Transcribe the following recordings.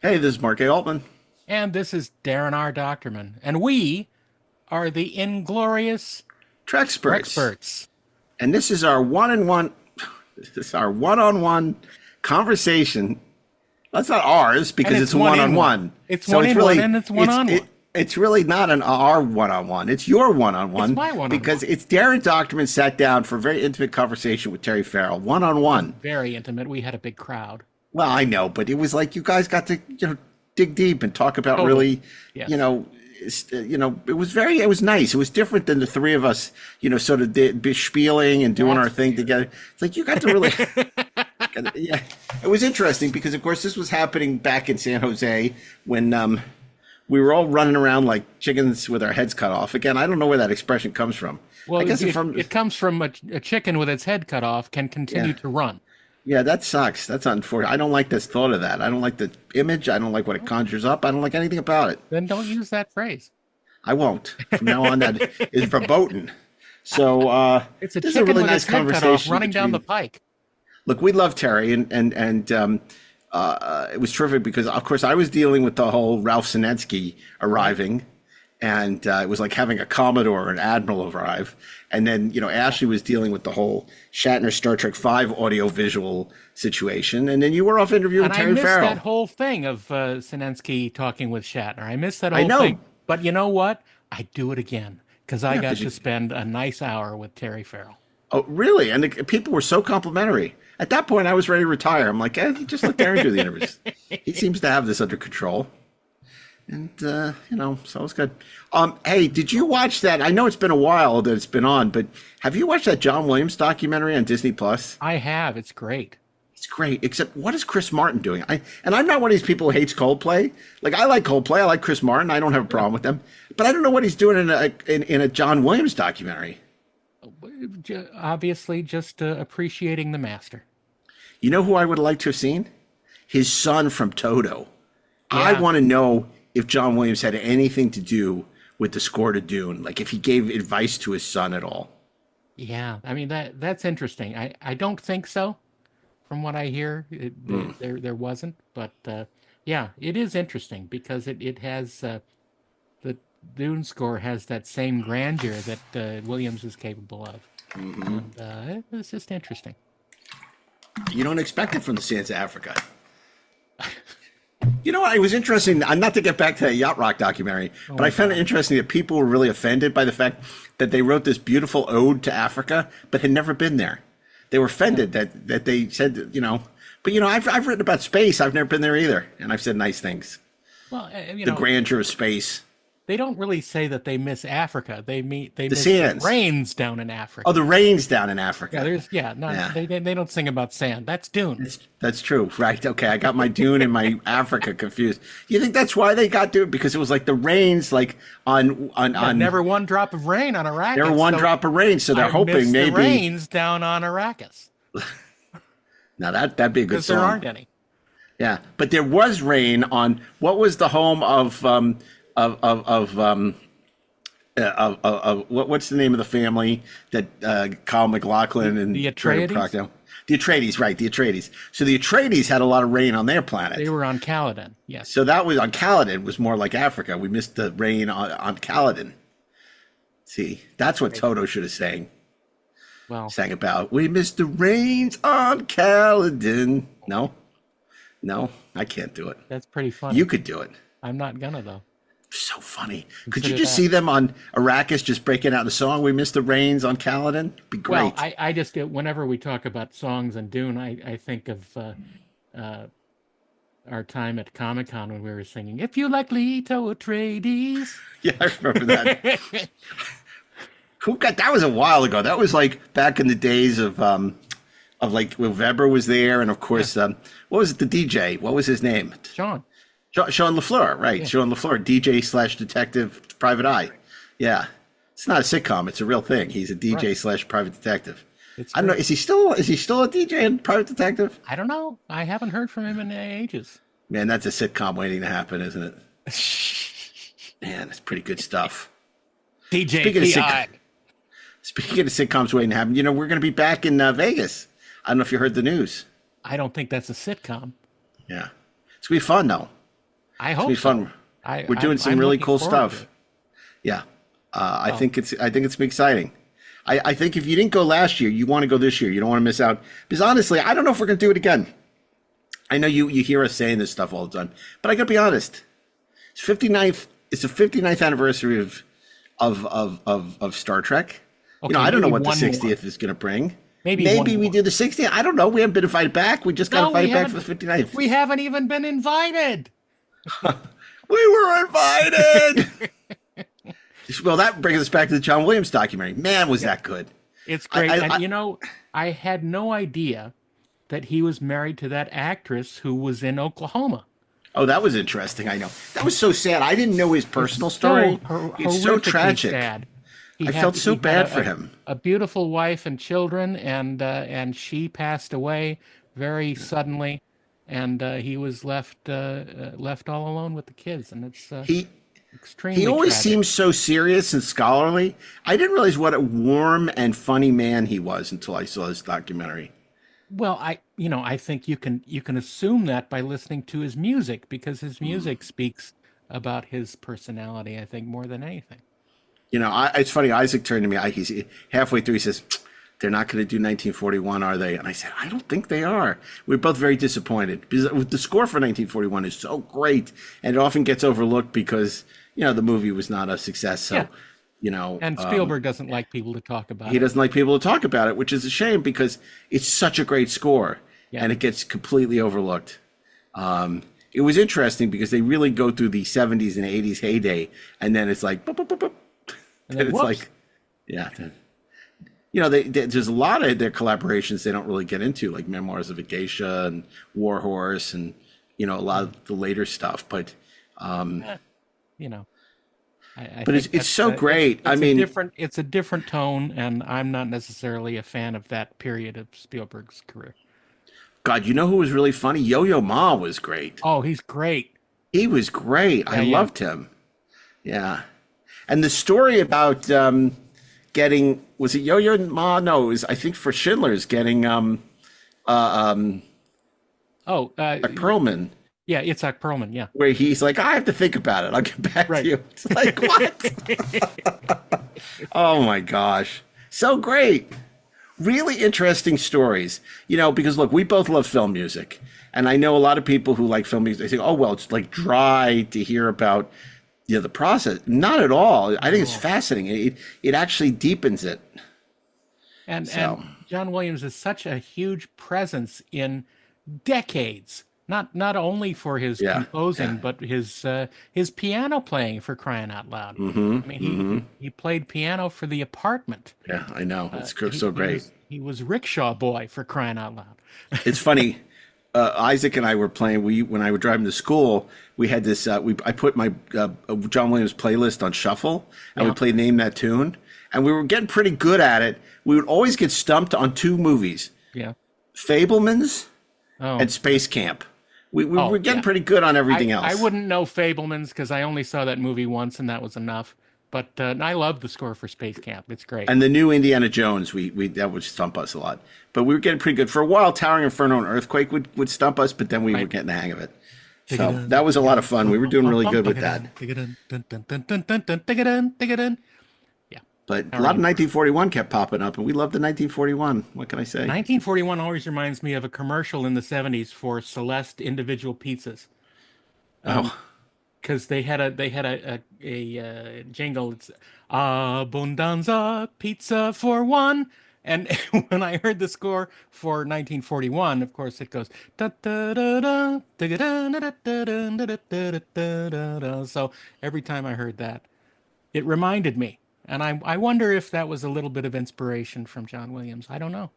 Hey, this is Mark A. Altman. And this is Daren R. Doctorman. And we are the inglorious Treksperts. Treksperts. And this is our one-on-one this is our one-on-one conversation. That's not ours And because it's it's a one in one. one-on-one. It's So one it's in one really and it's one on one. it's really not an our one-on-one. It's your It's one-on-one my one on because one. it's Darren Doctorman sat down for a very intimate conversation with Terry Farrell, one-on-one. Very intimate. We had a big crowd. Well, I know, but it was like you guys got to, dig deep and talk about Totally. really, Yes. you know, it was nice. It was different than the three of us, sort of be spieling and doing our That's thing weird. together. It's like you got to really, yeah. It was interesting because, of course, this was happening back in San Jose when we were all running around like chickens with our heads cut off. Again, I don't know where that expression comes from. I Well, guess it's it, from, it comes from a chicken with its head cut off can continue yeah. to run. Yeah, that sucks. That's unfortunate. I don't like this thought of that. I don't like the image. I don't like what it conjures up. I don't like anything about it. Then don't use that phrase. I won't. From now on, that is verboten. So It's a this is a chicken really with nice its head cut off conversation running down the between. pike. Look, we love Terry, and it was terrific because, of course, I was dealing with the whole Ralph Sinetsky arriving, and it was like having a Commodore or an Admiral arrive. And then, Ashley was dealing with the whole Shatner Star Trek V audio-visual situation. And then you were off interviewing And I Terry missed that Farrell. whole thing of Sinensky talking with Shatner. I missed that I whole know. thing. But you know what? I'd do it again because I Yeah, got because to you. spend a nice hour with Terry Farrell. Oh, really? And the people were so complimentary. At that point, I was ready to retire. I'm like, just let Darren do the interviews. He seems to have this under control. And, so it was good. Hey, did you watch that? I know it's been a while that it's been on, but have you watched that John Williams documentary on Disney Plus? I have. It's great. It's great, except what is Chris Martin doing? I'm not one of these people who hates Coldplay. Like, I like Coldplay. I like Chris Martin. I don't have a problem with them. But I don't know what he's doing in a John Williams documentary. Obviously, just appreciating the master. You know who I would like to have seen? His son from Toto. I Yeah. want to know if John Williams had anything to do with the score to Dune, like if he gave advice to his son at all. Yeah. I mean, that's interesting. I don't think so. From what I hear, there wasn't. But yeah, it is interesting because it has the Dune score has that same grandeur that Williams is capable of. And it's just interesting. You don't expect it from the Sands of Africa. You know what? It was interesting. Not to get back to that Yacht Rock documentary, Oh but my I found it God. interesting that people were really offended by the fact that they wrote this beautiful ode to Africa, but had never been there. They were offended that they said. But I've written about space. I've never been there either, and I've said nice things. Well, The grandeur of space. they don't really say that they miss Africa. They The miss the sands. rains down in Oh, Africa. the rains down in Yeah, Africa. no, Yeah, they don't sing about sand. That's Dune. that's true. Right. Okay. I got my Dune and my Africa confused. You think that's why they got Dune? Because it was like the rains, like Never one drop of rain on there were Arrakis. one So drop of rain, so they're I miss hoping the maybe. rains down on Arrakis Now that'd be a good because there song. aren't any. Yeah, but there was rain on what was the home of what's the name of the family that Kyle MacLachlan and The Graham Atreides. Crocodile? The Atreides, right? The Atreides. So the Atreides had a lot of rain on their planet. They were on Caladan. Yes. So that was on Caladan, was more like Africa. We missed the rain on Caladan. See, that's what Toto should have Well, sang about. We missed the rains on Caladan. No, no, I can't do it. that's pretty funny. You could do it. I'm not gonna though. So funny. Could you Consider just that. see them on Arrakis just breaking out the song "We Missed the Rains" on Caladan? Be Well, great. I just whenever we talk about songs and Dune, I think of our time at Comic Con when we were singing "If You Like Leto Atreides." Yeah, I remember that. Who got that? Was a while ago. That was like back in the days of like when Weber was there, and of course, what was it? The DJ. What was his name? Sean. Sean LaFleur, right? Yeah. Sean LaFleur, DJ slash detective, private eye. Yeah, it's not a sitcom; it's a real thing. He's a DJ Right. slash private detective. It's I don't know. great. Is he still a DJ and private detective? I don't know. I haven't heard from him in ages. Man, that's a sitcom waiting to happen, isn't it? Man, that's pretty good stuff. DJ Speaking of PI. Speaking of sitcoms waiting to happen, we're going to be back in Vegas. I don't know if you heard the news. I don't think that's a sitcom. Yeah, it's gonna be fun though. I It's gonna hope be so. fun. We're doing some I'm really looking cool forward to stuff. it. Yeah, I think it's exciting. I think if you didn't go last year, you want to go this year. You don't want to miss out. Because honestly, I don't know if we're going to do it again. I know you hear us saying this stuff all the time, but I got to be honest. It's 59th. It's the 59th anniversary of Star Trek. Okay, I don't know maybe what the one more. 60th is going to bring. Maybe Maybe one we more. do the 60th. I don't know. We haven't been invited back. We just got No, invited we back for haven't. the 59th. We haven't even been invited. We were invited. Well, that brings us back to the John Williams documentary. Man, was that good. It's great. I- And I had no idea that he was married to that actress who was in Oklahoma. Oh, that was interesting. I know. That was so sad. I didn't know his personal story. It's so Horrifically tragic. sad. I felt so He had bad for him. A beautiful wife and children, and she passed away very suddenly, and he was left all alone with the kids, and it's He extremely. he always tragic. seems so serious and scholarly. I didn't realize what a warm and funny man he was until I saw this documentary. Well, I think you can assume that by listening to his music, because his music speaks about his personality, I think, more than anything. It's funny. Isaac turned to me. He's halfway through. He says, "They're not going to do 1941, are they?" And I said, "I don't think they are." We're both very disappointed because the score for 1941 is so great, and it often gets overlooked because the movie was not a success. So, And Spielberg doesn't like people to talk about he it. doesn't like people to talk about it, which is a shame because it's such a great score, and it gets completely overlooked. It was interesting because they really go through the 70s and 80s heyday, and then it's like, boop, boop, boop, boop. And then, It's whoops. like, yeah. There's a lot of their collaborations they don't really get into, like Memoirs of a Geisha and War Horse, and a lot of the later stuff. But I but think it's so great. It's a different tone, and I'm not necessarily a fan of that period of Spielberg's career. God, you know who was really funny? Yo-Yo Ma was great. Oh, he's great. He was great. I loved him. Yeah. And the story about was it Yo-Yo Ma? No, it was, I think, for Schindler's getting Perlman, Yeah, Itzhak Perlman. Yeah. where he's like, I have to think about it. I'll get back to you. It's like, what? Oh my gosh. So great. Really interesting stories. Because look, we both love film music. And I know a lot of people who like film music, they think, oh, well, it's like dry to hear about the process. Not at all. I think it's fascinating. It actually deepens it. And John Williams is such a huge presence in decades. Not only for his composing, but his piano playing, for crying out loud. I mean, he played piano for The Apartment. Yeah, I know. It's so great. He was Rickshaw Boy, for crying out loud. It's funny. Isaac and I were playing. When I would drive him to school, we had this. I put my John Williams playlist on shuffle, and we played Name That Tune, and we were getting pretty good at it. We would always get stumped on two movies: Yeah. Fabelmans and Space Camp. We were getting pretty good on everything else. I wouldn't know Fabelmans because I only saw that movie once, and that was enough. But I love the score for Space Camp. It's great. And the new Indiana Jones, we that would stump us a lot. But we were getting pretty good. For a while, Towering Inferno and Earthquake would stump us, but then we were getting the hang of it. So that was a lot of fun. We were doing really good with that. Yeah. But a lot of 1941 kept popping up, and we loved the 1941. What can I say? 1941 always reminds me of a commercial in the 70s for Celeste individual pizzas. Because they had a jingle. It's Abundanza pizza for one. And when I heard the score for 1941, of course, it goes da da da da da da da da da da da. So every time I heard that, it reminded me. And I wonder if that was a little bit of inspiration from John Williams. I don't know.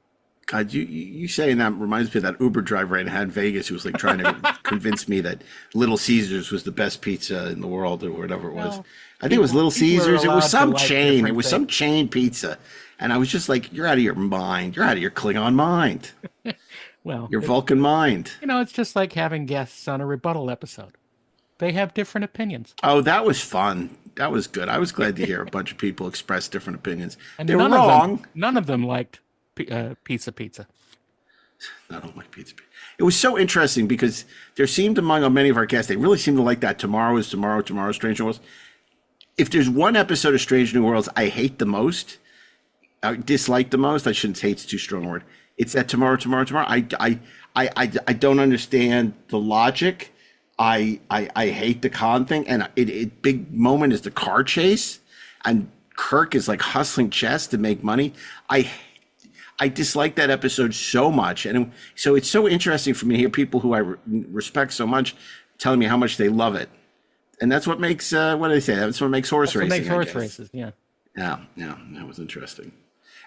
God, you saying that reminds me of that Uber driver I had in Vegas who was like trying to convince me that Little Caesars was the best pizza in the world or whatever it was. Well, I think it was Little people are Caesars. It allowed was to some like chain. It different was some things. chain pizza. And I was just like, you're out of your mind. You're out of your Klingon mind. Well, Your Vulcan mind. it's just like having guests on a rebuttal episode. They have different opinions. Oh, that was fun. That was good. I was glad to hear a bunch of people express different opinions. And They were none wrong. None of them liked pizza. I don't like pizza. It was so interesting because there seemed among many of our guests, they really seemed to like that Tomorrow is Tomorrow, Tomorrow Strange New Worlds. If there's one episode of Strange New Worlds I hate the most, I dislike the most, I shouldn't say it's too strong a word. It's that Tomorrow, Tomorrow, Tomorrow. I don't understand the logic. I hate the con thing. And big moment is the car chase. And Kirk is like hustling chess to make money. I dislike that episode so much. And so it's so interesting for me to hear people who I respect so much telling me how much they love it. And that's what makes, what do they say? That's what makes horse racing. Makes horse races, yeah. Yeah, that was interesting.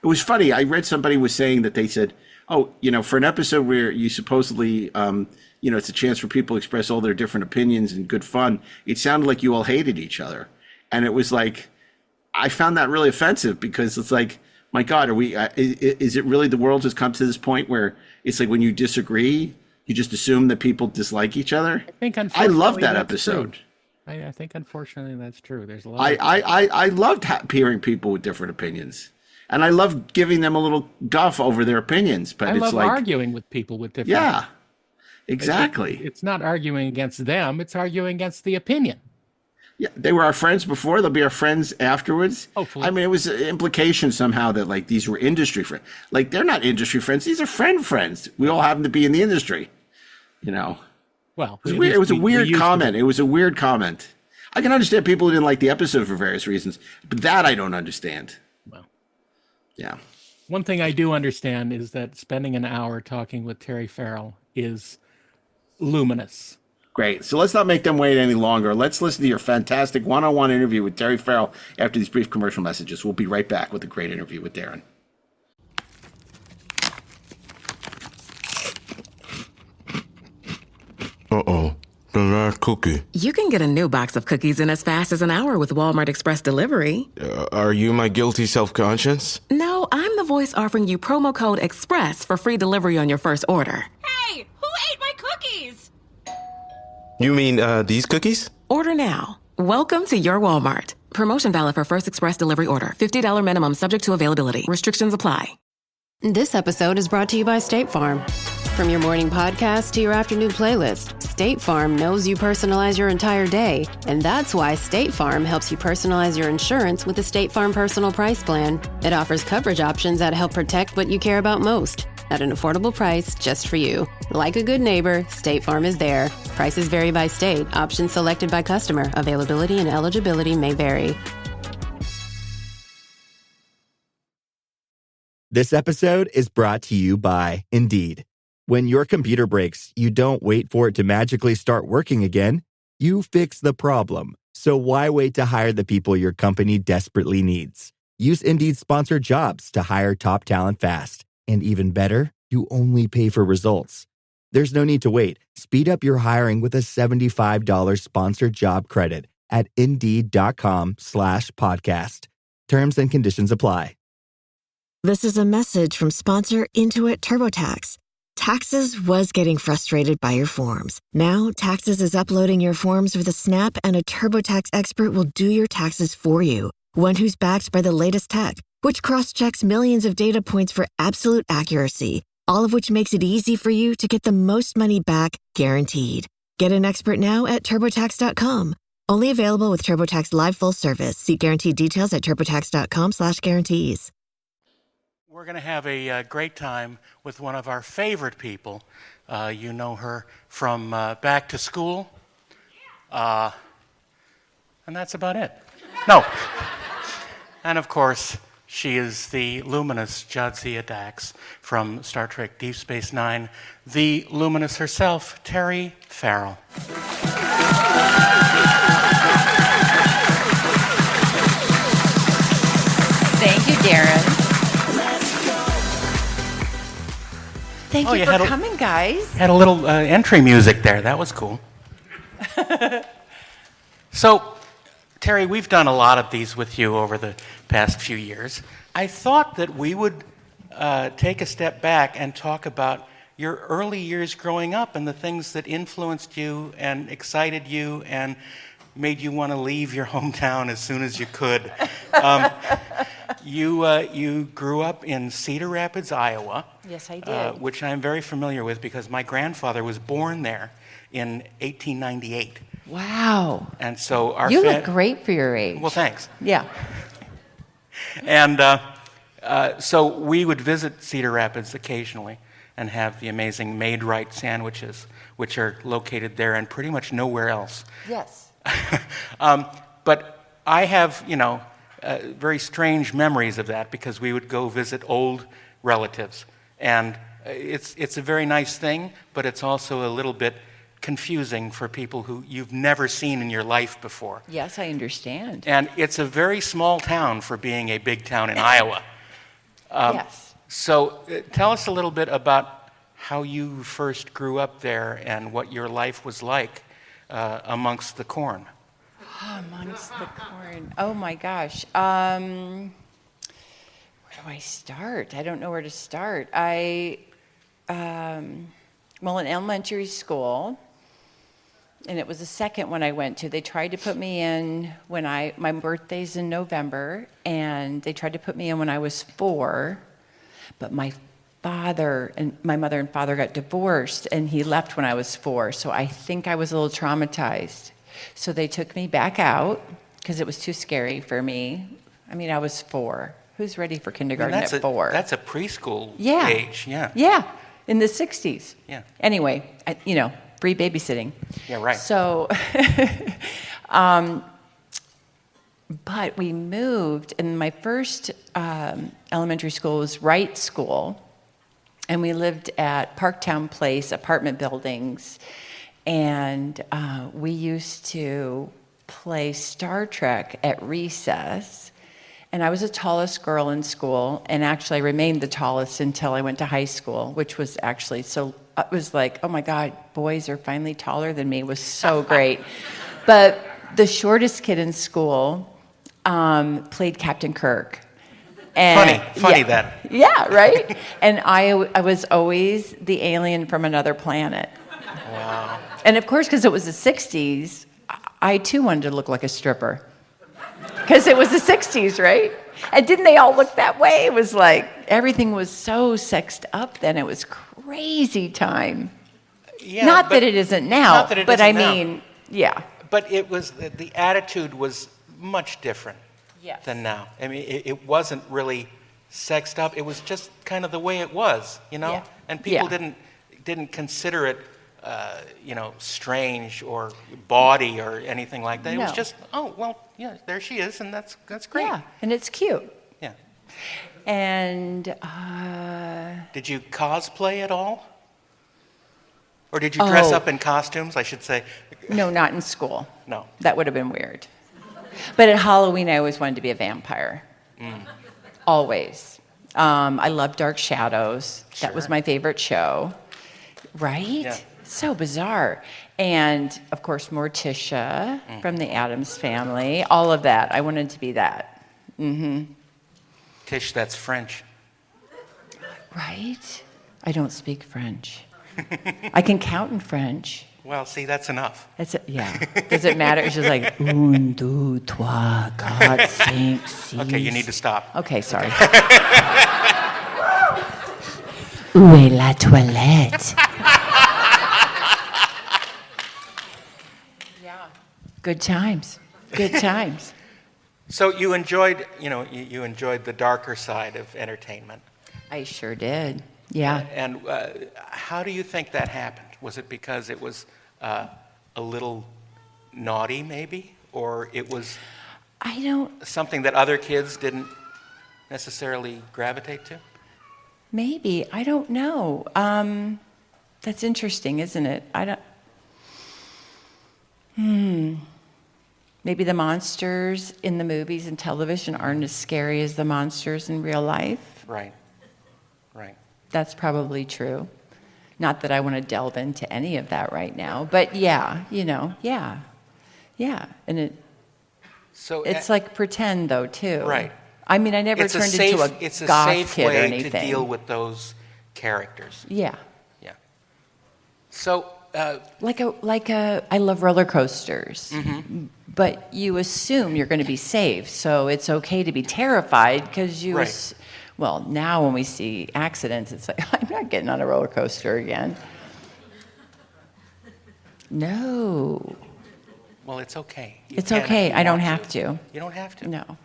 It was funny. I read somebody was saying that they said, oh, for an episode where you supposedly, it's a chance for people to express all their different opinions and good fun, it sounded like you all hated each other. And it was like, I found that really offensive because it's like, my God, is it really the world has come to this point where it's like when you disagree, you just assume that people dislike each other? I love that episode. True. I think, unfortunately, that's true. There's a lot. I loved hearing people with different opinions, and I love giving them a little guff over their opinions. But I love arguing with people with different. Yeah, exactly. It's not arguing against them; it's arguing against the opinion. Yeah, they were our friends before. They'll be our friends afterwards. Hopefully. I mean, it was an implication somehow that like these were industry friends. Like they're not industry friends; these are friends. We all happen to be in the industry, Well, it was a weird comment. It was a weird comment. I can understand people who didn't like the episode for various reasons, but that I don't understand. Well, yeah. One thing I do understand is that spending an hour talking with Terry Farrell is luminous. Great. So let's not make them wait any longer. Let's listen to your fantastic one-on-one interview with Terry Farrell after these brief commercial messages. We'll be right back with a great interview with Daren. Uh-oh. The last cookie. You can get a new box of cookies in as fast as an hour with Walmart Express Delivery. Are you my guilty self-conscience? No, I'm the voice offering you promo code EXPRESS for free delivery on your first order. Hey, who ate my cookies? You mean, these cookies? Order now. Welcome to your Walmart. Promotion valid for first express delivery order. $50 minimum subject to availability. Restrictions apply. This episode is brought to you by State Farm. From your morning podcast to your afternoon playlist, State Farm knows you personalize your entire day. And that's why State Farm helps you personalize your insurance with the State Farm Personal Price Plan. It offers coverage options that help protect what you care about most at an affordable price just for you. Like a good neighbor, State Farm is there. Prices vary by state. Options selected by customer. Availability and eligibility may vary. This episode is brought to you by Indeed. When your computer breaks, you don't wait for it to magically start working again. You fix the problem. So why wait to hire the people your company desperately needs? Use Indeed's sponsored jobs to hire top talent fast. And even better, you only pay for results. There's no need to wait. Speed up your hiring with a $75 sponsored job credit at Indeed.com/podcast. Terms and conditions apply. This is a message from sponsor Intuit TurboTax. Taxes was getting frustrated by your forms. Now, Taxes is uploading your forms with a snap, and a TurboTax expert will do your taxes for you. One who's backed by the latest tech, which cross-checks millions of data points for absolute accuracy, all of which makes it easy for you to get the most money back, guaranteed. Get an expert now at TurboTax.com. Only available with TurboTax Live Full Service. See guaranteed details at TurboTax.com/guarantees. We're going to have a great time with one of our favorite people. You know her from Back to School. And that's about it. No. And of course, she is the luminous Jadzia Dax from Star Trek Deep Space Nine, the luminous herself, Terry Farrell. Thank you, Daren. Thank you for coming, guys. Had a little entry music there. That was cool. So, Terry, we've done a lot of these with you over the past few years. I thought that we would take a step back and talk about your early years growing up and the things that influenced you and excited you and made you want to leave your hometown as soon as you could. You grew up in Cedar Rapids, Iowa. Yes, I did. Which I'm very familiar with because my grandfather was born there in 1898. Wow. And so our You look great for your age. Well, thanks. Yeah. And so we would visit Cedar Rapids occasionally and have the amazing Maid-Rite sandwiches, which are located there and pretty much nowhere else. Yes. But I have, very strange memories of that because we would go visit old relatives. And it's a very nice thing, but it's also a little bit confusing for people who you've never seen in your life before. Yes, I understand. And it's a very small town for being a big town in Iowa. Yes. So tell us a little bit about how you first grew up there and what your life was like amongst the corn. Amongst the corn. Oh my gosh. Where do I start? I don't know where to start. In elementary school, and it was the second one I went to, they tried to put me in when my birthday's in November, and they tried to put me in when I was 4, but my mother and father got divorced, and he left when I was 4, so I think I was a little traumatized. So they took me back out because it was too scary for me. I mean, I was 4. Who's ready for kindergarten at 4? That's a preschool age, yeah. Yeah, in the 60s. Yeah. Anyway, free babysitting. Yeah, right. So, but we moved, and my first elementary school was Wright School, and we lived at Parktown Place apartment buildings, and we used to play Star Trek at recess. And I was the tallest girl in school, and actually I remained the tallest until I went to high school, which was actually so, it was like, oh my God, boys are finally taller than me. It was so great. But the shortest kid in school played Captain Kirk. And funny that. Yeah, right? And I was always the alien from another planet. Wow. And of course, because it was the 60s, I too wanted to look like a stripper. Because it was the 60s, right? And didn't they all look that way? It was like, everything was so sexed up then. It was crazy time. Yeah, not that it isn't now, but I mean, yeah. But it was, the attitude was much different than now. I mean, it wasn't really sexed up. It was just kind of the way it was, Yeah. And people didn't consider it strange or bawdy or anything like that. It was just, oh, well, yeah, there she is, and that's great. Yeah, and it's cute. Yeah. And did you cosplay at all? Or did you dress up in costumes, I should say? No, not in school. No. That would have been weird. But at Halloween, I always wanted to be a vampire. Always. I love Dark Shadows. Sure. That was my favorite show. Right? Yeah. So bizarre. And, of course, Morticia from the Addams Family. All of that. I wanted to be that. Mm-hmm. Tish, that's French. Right? I don't speak French. I can count in French. Well, see, that's enough. Yeah. Does it matter? It's just like, 1, 2, 3, 4, 5, 6. Okay, you need to stop. Okay, sorry. Où est la toilette? Yeah. Good times. Good times. So you enjoyed, you enjoyed the darker side of entertainment. I sure did. Yeah. And how do you think that happened? Was it because it was a little naughty, maybe? Or it was something that other kids didn't necessarily gravitate to? Maybe. I don't know. That's interesting, isn't it? Maybe the monsters in the movies and television aren't as scary as the monsters in real life. Right. Right. That's probably true. Not that I want to delve into any of that right now, but yeah. And it's like pretend though too. Right. I mean, I never turned into a It's a goth safe kid or way anything. to deal with those characters. Yeah. Yeah. So. I love roller coasters. Mm-hmm. But you assume you're going to be safe, so it's okay to be terrified because Well, now when we see accidents, it's like, I'm not getting on a roller coaster again. No. Well, it's okay. It's okay. I don't have to. You don't have to. No.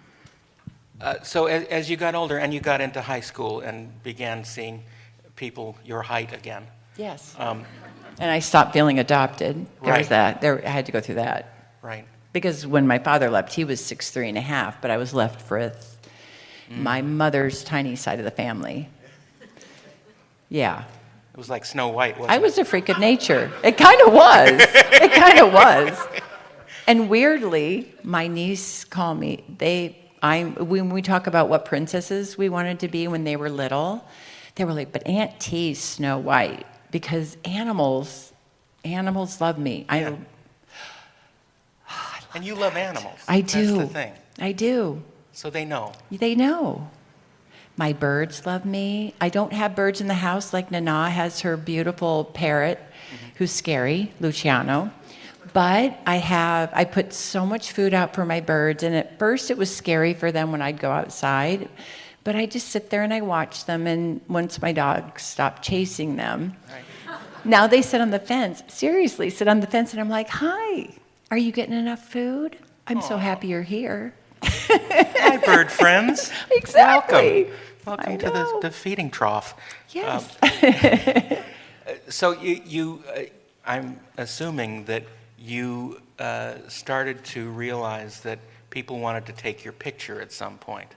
So as you got older and you got into high school and began seeing people your height again. Yes. And I stopped feeling adopted. There was Right. that. I had to go through that. Right. Because when my father left, he was 6'3.5", but I was left with my mother's tiny side of the family. Yeah. It was like Snow White, wasn't I it? was a freak of nature. It kind of was. It kind of was. And weirdly, my niece called me. When we talk about what princesses we wanted to be when they were little, they were like, but Aunt T's Snow White, because animals love me. Yeah. And you love animals. I do. That's the thing. I do. So they know. They know. My birds love me. I don't have birds in the house like Nana has her beautiful parrot, who's scary, Luciano. But I put so much food out for my birds, and at first it was scary for them when I'd go outside. But I just sit there and I watch them, and once my dogs stopped chasing them, now they sit on the fence. Seriously, sit on the fence, and I'm like, hi, are you getting enough food? I'm so happy you're here. Hi, bird friends. Exactly. Welcome to the feeding trough. Yes. So I'm assuming that you started to realize that people wanted to take your picture at some point.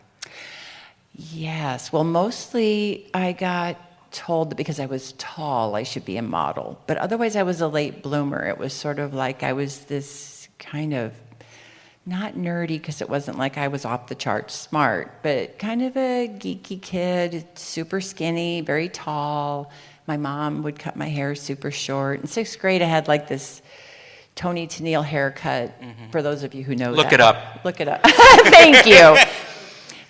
Yes. Well, mostly I got told that because I was tall, I should be a model. But otherwise, I was a late bloomer. It was sort of like I was this kind of, not nerdy, because it wasn't like I was off the charts smart, but kind of a geeky kid, super skinny, very tall. My mom would cut my hair super short. In 6th grade, I had like this Tony Tennille haircut, for those of you who know Look that. it up. Look it up. Thank you.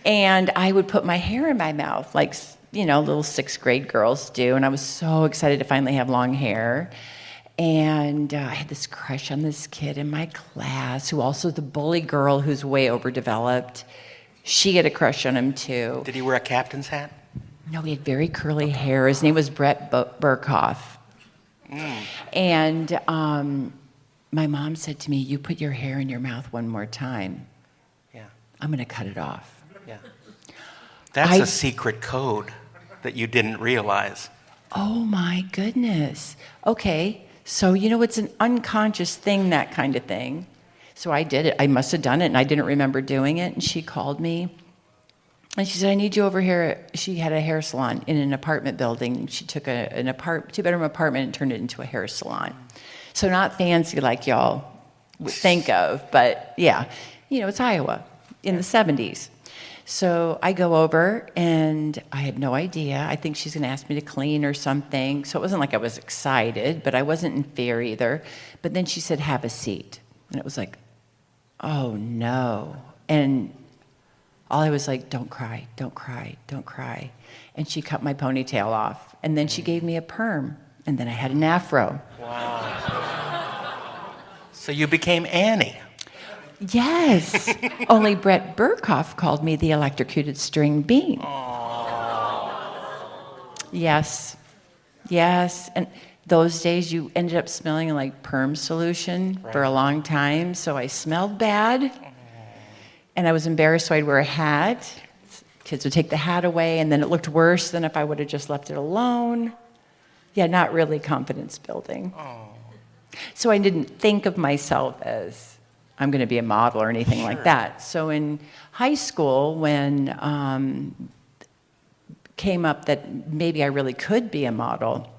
And I would put my hair in my mouth, like, little 6th grade girls do. And I was so excited to finally have long hair. And I had this crush on this kid in my class, who also the bully girl who's way overdeveloped. She had a crush on him, too. Did he wear a captain's hat? No, he had very curly hair. His name was Brett Burkhoff. And my mom said to me, you put your hair in your mouth one more time, I'm going to cut it off. Yeah. That's a secret code that you didn't realize. Oh, my goodness. Okay. So, it's an unconscious thing, that kind of thing. So I did it. I must have done it, and I didn't remember doing it. And she called me, and she said, I need you over here. She had a hair salon in an apartment building. She took a two-bedroom apartment and turned it into a hair salon. So not fancy like y'all would think of, but yeah, it's Iowa in the 70s. So I go over, and I had no idea. I think she's going to ask me to clean or something. So it wasn't like I was excited, but I wasn't in fear either. But then she said, have a seat. And it was like, oh, no. And all I was like, don't cry, don't cry, don't cry. And she cut my ponytail off. And then she gave me a perm. And then I had an afro. Wow. So you became Annie. Yes. Only Brett Burkhoff called me the electrocuted string bean. Yes. Yes. And those days you ended up smelling like perm solution for a long time. So I smelled bad. And I was embarrassed, so I'd wear a hat. Kids would take the hat away, and then it looked worse than if I would have just left it alone. Yeah, not really confidence building. So I didn't think of myself as I'm going to be a model or anything like that. So in high school, when came up that maybe I really could be a model,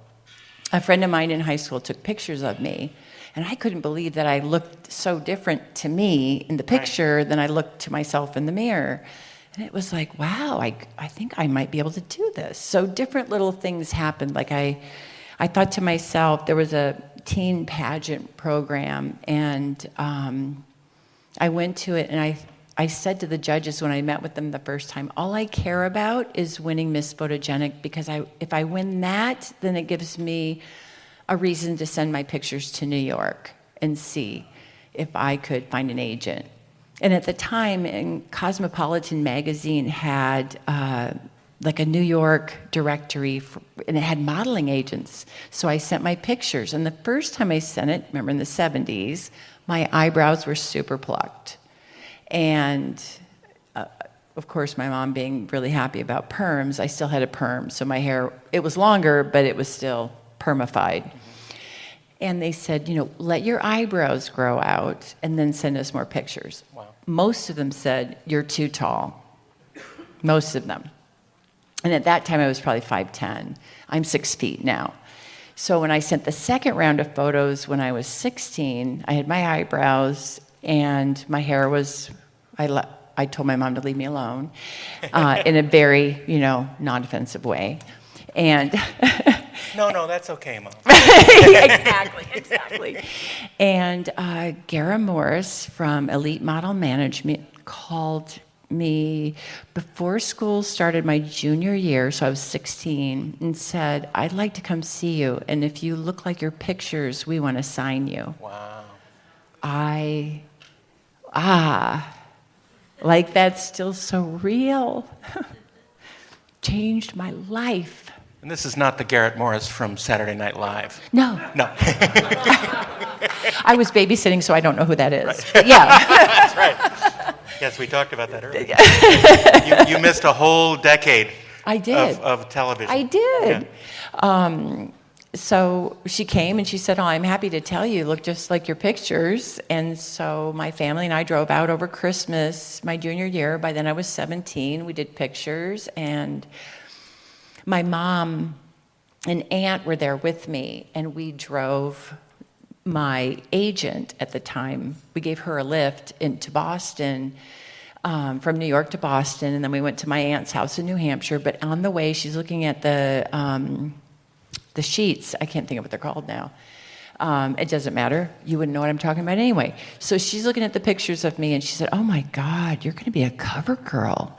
a friend of mine in high school took pictures of me, and I couldn't believe that I looked so different to me in the picture than I looked to myself in the mirror. And it was like, wow, I think I might be able to do this. So different little things happened. Like I thought to myself, there was a teen pageant program, and I went to it, and I said to the judges when I met with them the first time, all I care about is winning Miss Photogenic, because if I win that, then it gives me a reason to send my pictures to New York and see if I could find an agent. And at the time, Cosmopolitan magazine had like a New York directory, and it had modeling agents. So I sent my pictures. And the first time I sent it, remember in the 70s, my eyebrows were super plucked. And of course, my mom being really happy about perms, I still had a perm. So my hair, it was longer, but it was still permified. And they said, let your eyebrows grow out and then send us more pictures. Wow. Most of them said, you're too tall. Most of them. And at that time, I was probably 5'10". I'm 6 feet now. So when I sent the second round of photos when I was 16, I had my eyebrows and my hair was, I told my mom to leave me alone in a very, non-offensive way. And No, that's okay, Mom. Exactly. And Gara Morris from Elite Model Management called me before school started my junior year, so I was 16, and said, I'd like to come see you, and if you look like your pictures, we want to sign you. Wow. Like that's still so real. Changed my life. And this is not the Garrett Morris from Saturday Night Live. No. I was babysitting, so I don't know who that is. Right. But yeah. That's right. Yes, we talked about that earlier. you missed a whole decade. I did. Of television. I did. Yeah. So she came and she said, I'm happy to tell you look just like your pictures. And so my family and I drove out over Christmas, my junior year. By then I was 17. We did pictures, and my mom and aunt were there with me, and we drove my agent at the time. We gave her a lift into Boston, from New York to Boston, and then we went to my aunt's house in New Hampshire. But on the way, she's looking at the sheets. I can't think of what they're called now. It doesn't matter. You wouldn't know what I'm talking about anyway. So she's looking at the pictures of me, and she said, oh my God, you're going to be a cover girl.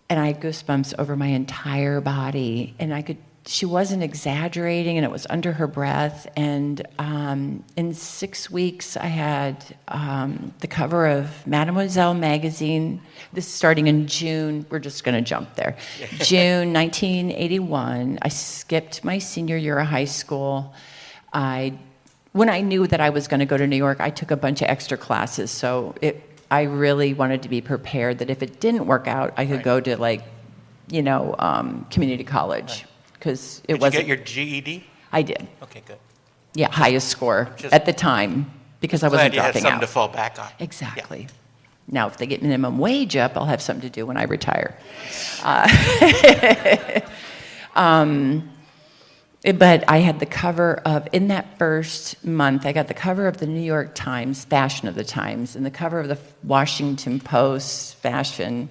And I had goosebumps over my entire body, and she wasn't exaggerating, and it was under her breath. And in 6 weeks, I had the cover of Mademoiselle magazine. This is starting in June. We're just going to jump there. June 1981. I skipped my senior year of high school. When I knew that I was going to go to New York, I took a bunch of extra classes. So I really wanted to be prepared that if it didn't work out, I could go to community college. Because it wasn't. Did you get your GED? I did. Okay, good. Yeah, highest score at the time, because I wasn't Glad you had dropping something out. to fall back on. Exactly. Yeah. Now, if they get minimum wage up, I'll have something to do when I retire. But I had the cover of, in that first month, I got the cover of the New York Times, Fashion of the Times, and the cover of the Washington Post, Fashion.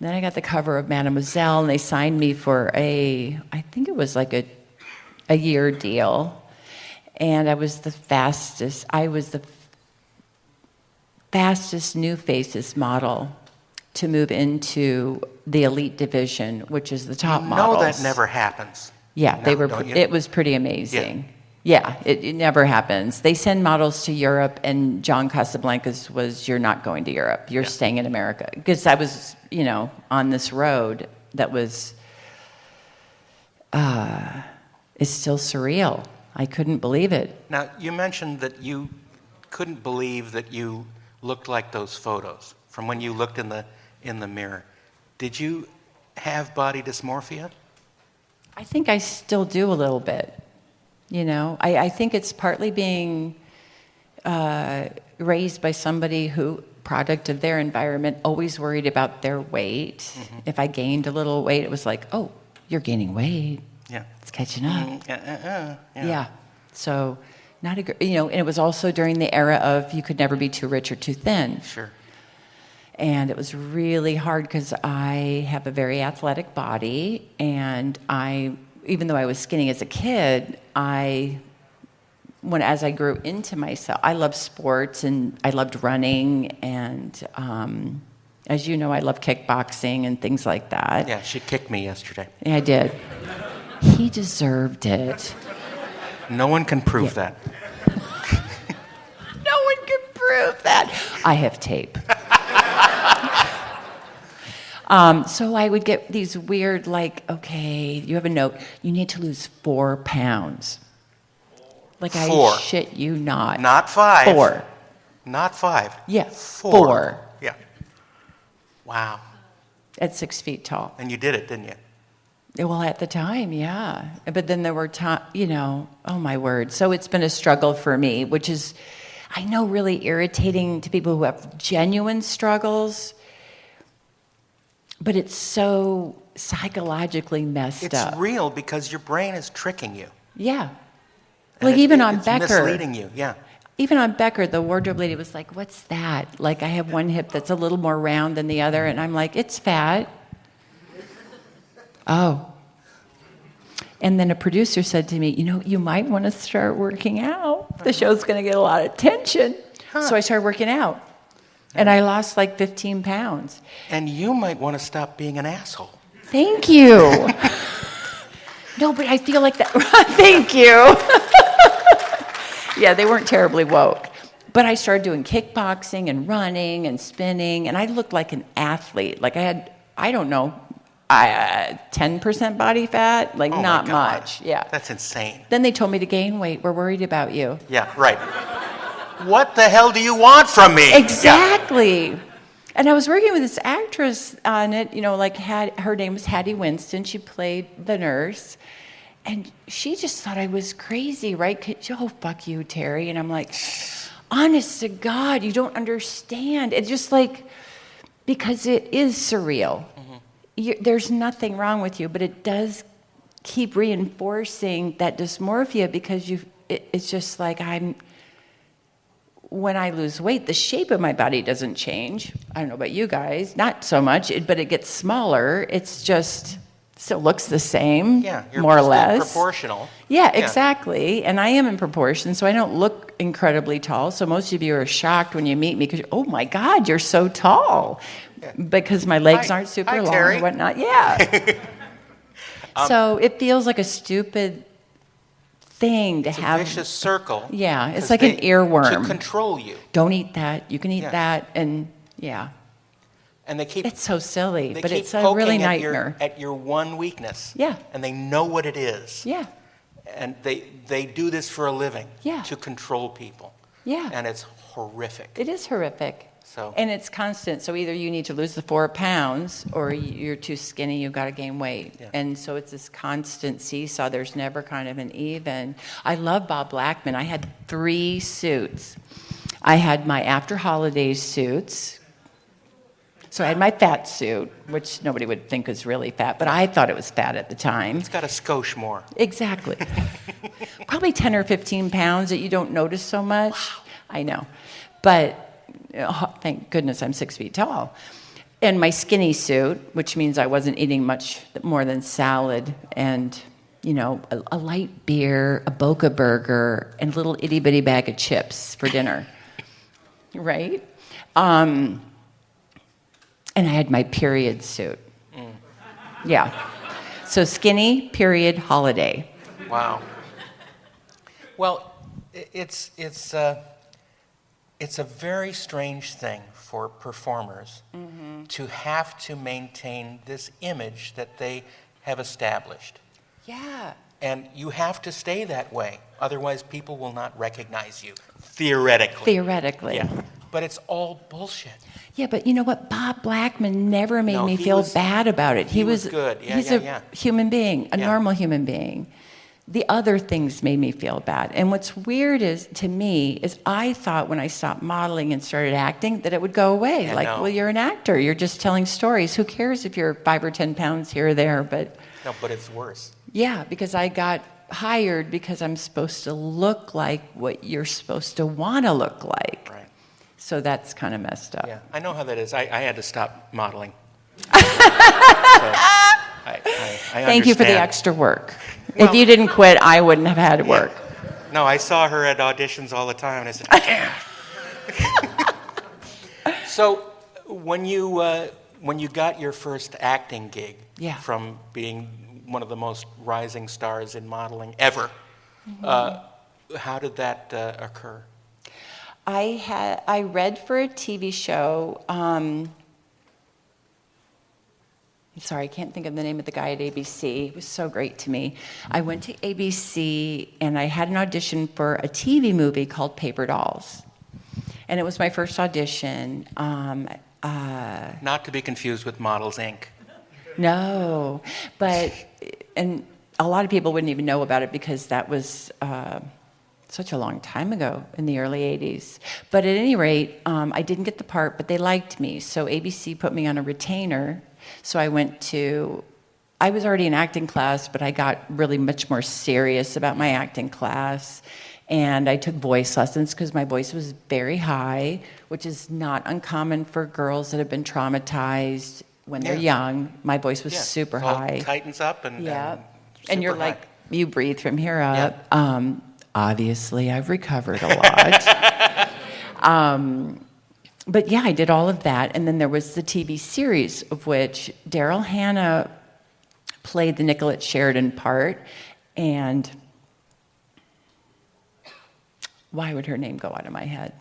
And then I got the cover of Mademoiselle, and they signed me for I think it was like a year deal. And I was the fastest new faces model to move into the elite division, which is the top models. No, that never happens. Yeah, No, it was pretty amazing. Yeah, it never happens. They send models to Europe, and John Casablancas was, you're not going to Europe. You're staying in America. Because I was, on this road that was, it's still surreal. I couldn't believe it. Now, you mentioned that you couldn't believe that you looked like those photos from when you looked in the mirror. Did you have body dysmorphia? I think I still do a little bit. I think it's partly being raised by somebody who, product of their environment, always worried about their weight. Mm-hmm. If I gained a little weight, it was like, oh, you're gaining weight. Yeah. It's catching up. Yeah. So and it was also during the era of you could never be too rich or too thin. Sure. And it was really hard because I have a very athletic body, and even though I was skinny as a kid, as I grew into myself, I loved sports, and I loved running, and as you know, I love kickboxing and things like that. Yeah, she kicked me yesterday. Yeah, I did. He deserved it. No one can prove that. No one can prove that. I have tape. So I would get these weird, like, okay, you have a note. You need to lose 4 pounds. Like, 4. I shit you not. Not 5. 4. Not 5. Yeah, 4. Yeah. Wow. At 6 feet tall. And you did it, didn't you? Well, at the time, yeah. But then there were times, oh my word. So it's been a struggle for me, which is, I know, really irritating to people who have genuine struggles. But it's so psychologically messed up. It's real because your brain is tricking you. Yeah. And Like even on it's Becker. misleading you, yeah. Even on Becker, the wardrobe lady was like, what's that? Like, I have one hip that's a little more round than the other. And I'm like, it's fat. Oh. And then a producer said to me, you might want to start working out. The show's going to get a lot of attention. So I started working out. And I lost like 15 pounds. And you might want to stop being an asshole. Thank you. No, but I feel like that. Thank you. Yeah, they weren't terribly woke. But I started doing kickboxing and running and spinning. And I looked like an athlete. Like I had, I don't know, 10% body fat. Like Oh not my God. much. Yeah. That's insane. Then they told me to gain weight. We're worried about you. Yeah, right. What the hell do you want from me? Exactly. Yeah. And I was working with this actress on it, her name was Hattie Winston. She played the nurse. And she just thought I was crazy, right? Oh, fuck you, Terry. And I'm like, honest to God, you don't understand. It's just like, because it is surreal. Mm-hmm. There's nothing wrong with you, but it does keep reinforcing that dysmorphia because it's just like when I lose weight, the shape of my body doesn't change. I don't know about you guys, not so much, but it gets smaller. It's just still looks the same, you're more or still less. Proportional. Yeah, exactly. And I am in proportion, so I don't look incredibly tall. So most of you are shocked when you meet me because, oh my God, you're so tall. Yeah. Because my legs aren't super long Terry. or whatnot. Yeah. So it feels like a stupid thing to have. It's a vicious circle. Yeah, it's like an earworm. To control you. Don't eat that. You can eat that. And yeah. And they keep. It's so silly, they but keep it's a really nightmare. At your one weakness. Yeah. And they know what it is. Yeah. And they do this for a living. Yeah. To control people. Yeah. And it's horrific. It is horrific. So. And it's constant. So either you need to lose the 4 pounds or you're too skinny, you've got to gain weight. Yeah. And so it's this constant seesaw. There's never kind of an even. I love Bob Blackman. I had 3 suits. I had my after holidays suits. So I had my fat suit, which nobody would think is really fat, but I thought it was fat at the time. It's got a skosh more. Exactly. Probably 10 or 15 pounds that you don't notice so much. Wow. I know. But thank goodness I'm 6 feet tall. And my skinny suit, which means I wasn't eating much more than salad and, a light beer, a Boca burger, and a little itty-bitty bag of chips for dinner. Right? And I had my period suit. Mm. Yeah. So skinny, period, holiday. Wow. Well, it's a very strange thing for performers to have to maintain this image that they have established. Yeah. And you have to stay that way. Otherwise, people will not recognize you, theoretically. Theoretically. Yeah. But it's all bullshit. Yeah, but you know what? Bob Blackman never made me feel bad about it. He was good. Yeah, he's a human being, a normal human being. The other things made me feel bad. And what's weird to me is I thought when I stopped modeling and started acting that it would go away. Well, you're an actor. You're just telling stories. Who cares if you're 5 or 10 pounds here or there? No, but it's worse. Yeah, because I got hired because I'm supposed to look like what you're supposed to want to look like. Right. So that's kind of messed up. Yeah, I know how that is. I had to stop modeling. I Thank you for the extra work. Well, if you didn't quit, I wouldn't have had to work. No, I saw her at auditions all the time, and I said, I can't. So when you got your first acting gig from being one of the most rising stars in modeling ever, how did that occur? I read for a TV show. sorry, I can't think of the name of the guy at ABC. It was so great to me. I went to ABC and I had an audition for a TV movie called Paper Dolls. And it was my first audition. Not to be confused with Models, Inc. No, but, and a lot of people wouldn't even know about it because that was such a long time ago in the early 80s. But at any rate, I didn't get the part, but they liked me. So ABC put me on a retainer. So I was already in acting class, but I got really much more serious about my acting class. And I took voice lessons because my voice was very high, which is not uncommon for girls that have been traumatized when they're young. My voice was super high. Tightens up and and you're super like, high. you breathe from here up. Obviously, I've recovered a lot. But yeah, I did all of that. And then there was the TV series, of which Daryl Hannah played the Nicolette Sheridan part. And why would her name go out of my head?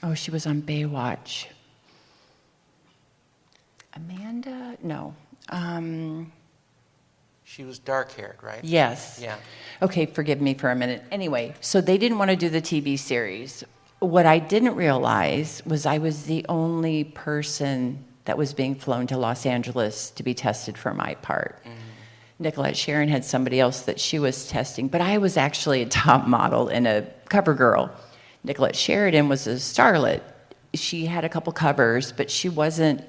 Oh, she was on Baywatch. Amanda? No. She was dark-haired, right? Yes. Yeah. Okay, forgive me for a minute. Anyway, so they didn't want to do the TV series. What I didn't realize was I was the only person that was being flown to Los Angeles to be tested for my part. Nicolette Sheridan had somebody else that she was testing, but I was actually a top model and a cover girl. Nicolette Sheridan was a starlet. She had a couple covers, but she wasn't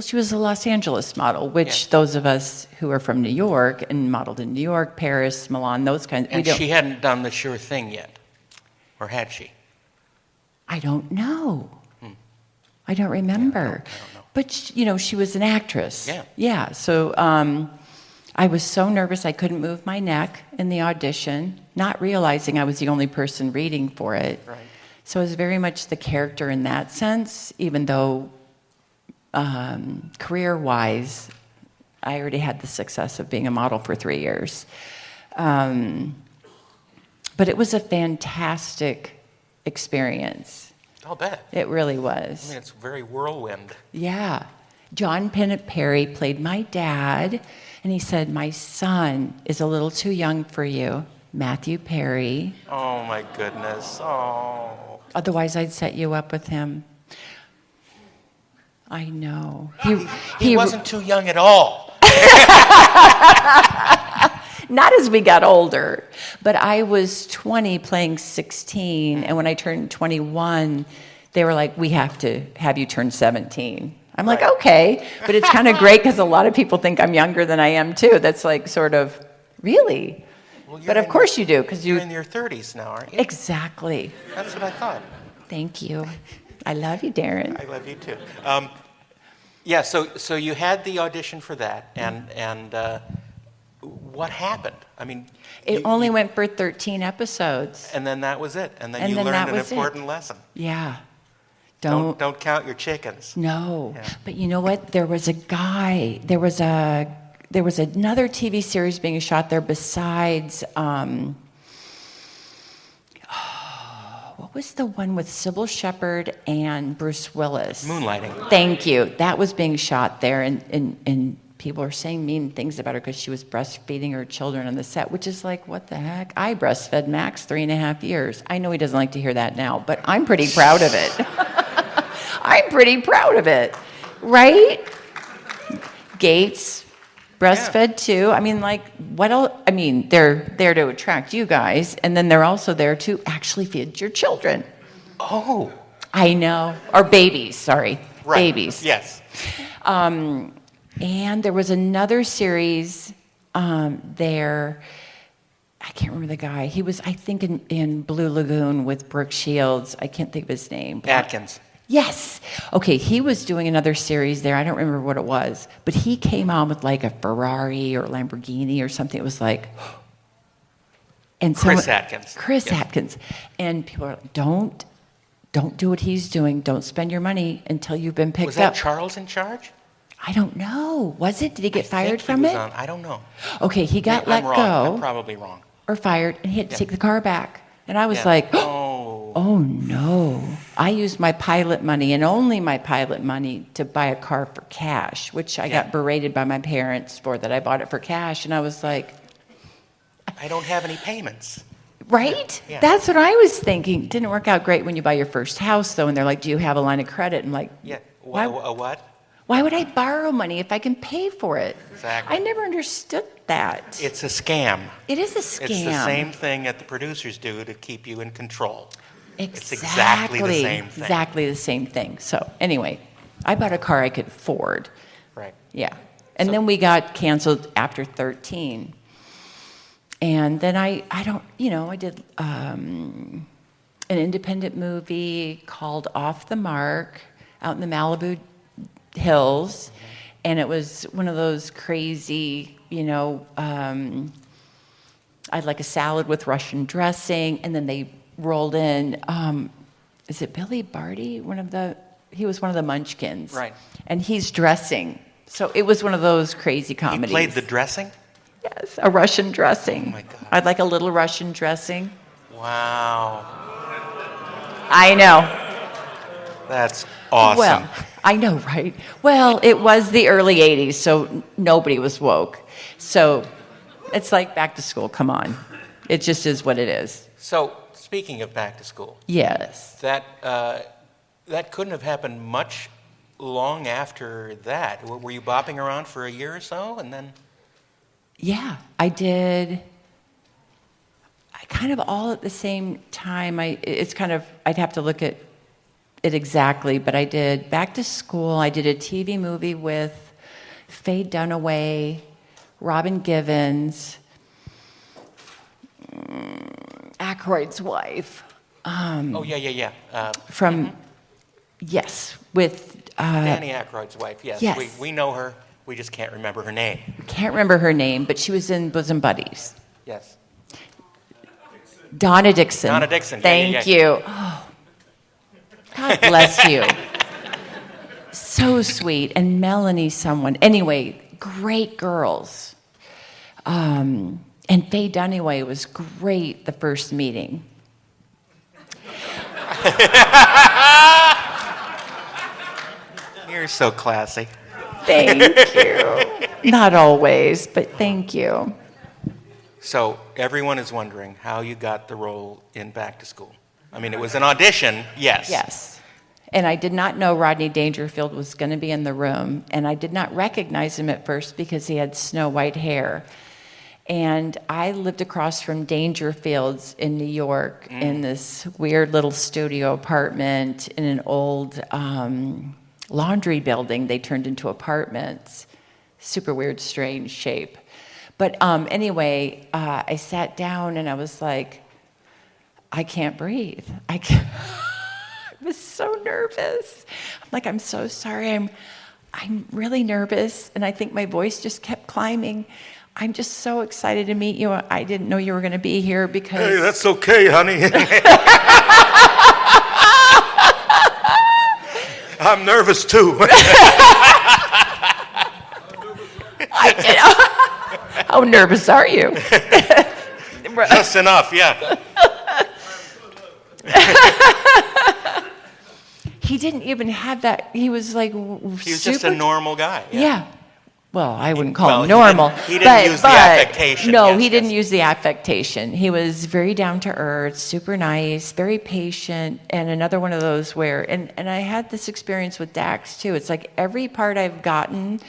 she was a Los Angeles model, which those of us who are from New York and modeled in New York, Paris, Milan, those kinds. And she hadn't done the sure thing yet, or had she? I don't know. I don't remember. I don't know. But she was an actress. Yeah. Yeah. So I was so nervous I couldn't move my neck in the audition, not realizing I was the only person reading for it. Right. So I was very much the character in that sense, even though career-wise, I already had the success of being a model for 3 years. But it was a fantastic experience. I'll bet. It really was. I mean, it's very whirlwind. Yeah. John Pennant Perry played my dad, and he said, "My son is a little too young for you, Matthew Perry. Oh, my goodness. Oh. Otherwise, I'd set you up with him." I know. He wasn't too young at all. Not as we got older, but I was 20 playing 16, and when I turned 21, they were like, "We have to have you turn 17." I'm like, "Okay," but it's kind of great because a lot of people think I'm younger than I am too. That's like sort of, really? Well, but of course you do, because you're in your 30s now, aren't you? Exactly. That's what I thought. Thank you. I love you, Daren. I love you too. So you had the audition for that, and what happened? I mean, it only went for 13 episodes. And then that was it. And then you learned an important lesson. Yeah. Don't count your chickens. No. Yeah. But you know what? There was a guy. There was another TV series being shot there besides. What was the one with Sybil Shepherd and Bruce Willis? Moonlighting. Thank you. That was being shot there, and people are saying mean things about her because she was breastfeeding her children on the set, which is like, what the heck? I breastfed Max 3.5 years. I know he doesn't like to hear that now, but I'm pretty proud of it. I'm pretty proud of it, right? Gates breastfed too. I mean, like, what else? I mean, they're there to attract you guys, and then they're also there to actually feed your children. Oh. I know. Or babies, sorry. Right. Babies. Yes. And there was another series there. I can't remember the guy. He was, I think, in Blue Lagoon with Brooke Shields. I can't think of his name. Atkins. Yes. Okay, he was doing another series there. I don't remember what it was. But he came on with like a Ferrari or Lamborghini or something. It was like... And Chris Atkins. Chris Atkins. And people are like, don't do what he's doing. Don't spend your money until you've been picked up. Was that Charles in charge? I don't know. Was it? Did he get fired from it? I don't know. Okay, he got let I'm wrong. go. I'm probably wrong. Or fired, and he had to take the car back. And I was like, oh. Oh, no. I used my pilot money and only my pilot money to buy a car for cash, which I got berated by my parents for that I bought it for cash. And I was like, I don't have any payments. right? Yeah. That's what I was thinking. Didn't work out great when you buy your first house, though. And they're like, do you have a line of credit? I'm like, Yeah. Why- A what? why would I borrow money if I can pay for it? Exactly. I never understood that. It's a scam. It is a scam. It's the same thing that the producers do to keep you in control. Exactly. It's exactly the same thing. Exactly the same thing. So anyway, I bought a car I could afford. Right. Yeah. And then we got canceled after 13. And then I did an independent movie called Off the Mark out in the Malibu Hills. And it was one of those crazy, I'd like a salad with Russian dressing. And then they rolled in, is it Billy Barty? He was one of the Munchkins. Right. And he's dressing. So it was one of those crazy comedies. He played the dressing? Yes, a Russian dressing. Oh, my God. I'd like a little Russian dressing. Wow. I know. That's awesome. Well, I know, right? Well, it was the early 80s, so nobody was woke. So it's like back to school. Come on. It just is what it is. So, speaking of back to school, Yes. that couldn't have happened much long after that. Were you bopping around for a year or so, and then? Yeah, I did. I kind of all at the same time. I'd have to look at it exactly, but I did Back to School. I did a TV movie with Faye Dunaway, Robin Givens, Aykroyd's wife. Yeah. Yes, with Danny Aykroyd's wife, yes. Yes. We know her. We just can't remember her name. Can't remember her name, but she was in Bosom Buddies. Yes. Donna Dixon. Donna Dixon. Thank Yeah. you. Oh, God bless you. So sweet. And Melanie someone. Anyway, great girls. And Faye Dunaway was great the first meeting. You're so classy. Thank you. Not always, but thank you. So everyone is wondering how you got the role in Back to School. I mean, it was an audition, yes. Yes. And I did not know Rodney Dangerfield was going to be in the room, and I did not recognize him at first because he had snow white hair. And I lived across from Dangerfield's in New York in this weird little studio apartment in an old laundry building they turned into apartments. Super weird, strange shape. But anyway, I sat down and I was like, I can't breathe. I was so nervous. I'm like, I'm so sorry. I'm really nervous. And I think my voice just kept climbing. I'm just so excited to meet you. I didn't know you were going to be here because... Hey, that's okay, honey. I'm nervous too. I did. How nervous are you? Just enough, yeah. He didn't even have that. He was like He was just a normal guy. Yeah. Well, I wouldn't call him he normal. He didn't use the affectation. No, Yes, he didn't yes. use the affectation. He was very down to earth, super nice, very patient, and another one of those where, and I had this experience with Dax too. It's like every part I've gotten,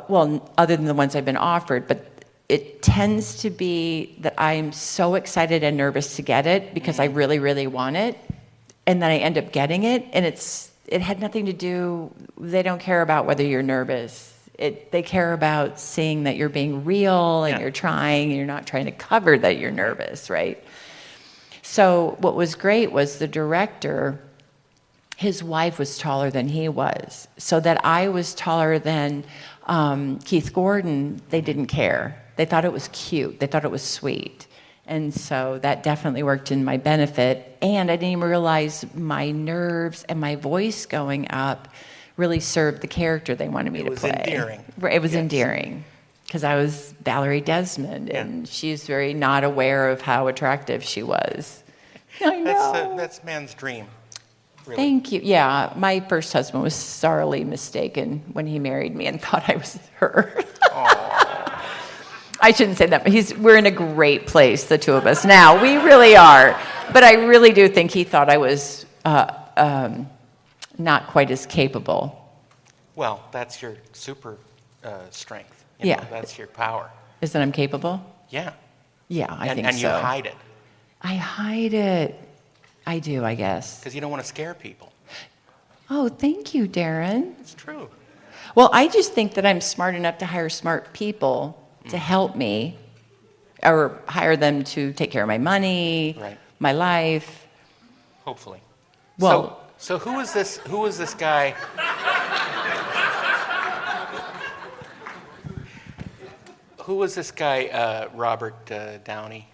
well, other than the ones I've been offered, but it tends to be that I'm so excited and nervous to get it because I really, really want it, and then I end up getting it, and it had nothing to do. They don't care about whether you're nervous. They care about seeing that you're being real and you're trying, and you're not trying to cover that you're nervous, right? So what was great was the director, his wife was taller than he was. So that I was taller than Keith Gordon, they didn't care. They thought it was cute. They thought it was sweet. And so that definitely worked in my benefit. And I didn't even realize my nerves and my voice going up really served the character they wanted me to play. It was endearing. It was endearing because I was Valerie Desmond, and she's very not aware of how attractive she was. I know. That's man's dream. Really. Thank you. Yeah, my first husband was sorely mistaken when he married me and thought I was her. I shouldn't say that, but we're in a great place, the two of us now. We really are. But I really do think he thought I was not quite as capable. Well, that's your super strength. Yeah. That's your power. Is that I'm capable? Yeah. Yeah, I think so. And you hide it. I hide it. I do, I guess. Because you don't want to scare people. Oh, thank you, Daren. It's true. Well, I just think that I'm smart enough to hire smart people to help me, or hire them to take care of my money, Right. my life. Hopefully. Well, so who is this? Who is this guy? Who was this guy? Robert Downey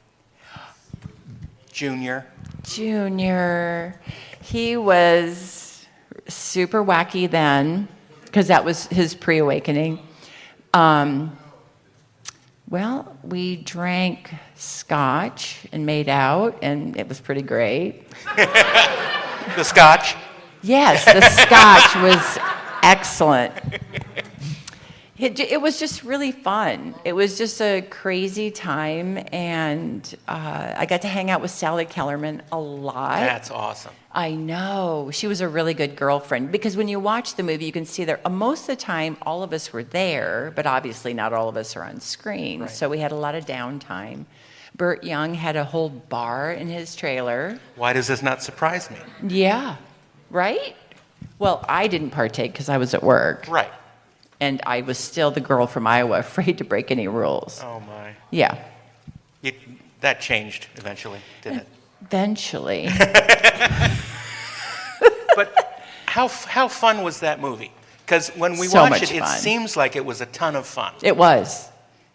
Jr. Junior, he was super wacky then, because that was his pre-awakening. Well, we drank scotch and made out, and it was pretty great. The scotch? Yes, the scotch was excellent. It was just really fun. It was just a crazy time, and I got to hang out with Sally Kellerman a lot. That's awesome. I know. She was a really good girlfriend, because when you watch the movie, you can see that most of the time, all of us were there, but obviously not all of us are on screen, Right. so we had a lot of downtime. Burt Young had a whole bar in his trailer. Why does this not surprise me? Yeah, right? Well, I didn't partake because I was at work. Right. And I was still the girl from Iowa, afraid to break any rules. Oh, my. Yeah. That changed eventually, didn't it? Eventually. But how fun was that movie? Because when we So watched much it, it fun. seems like it was a ton of fun. It was.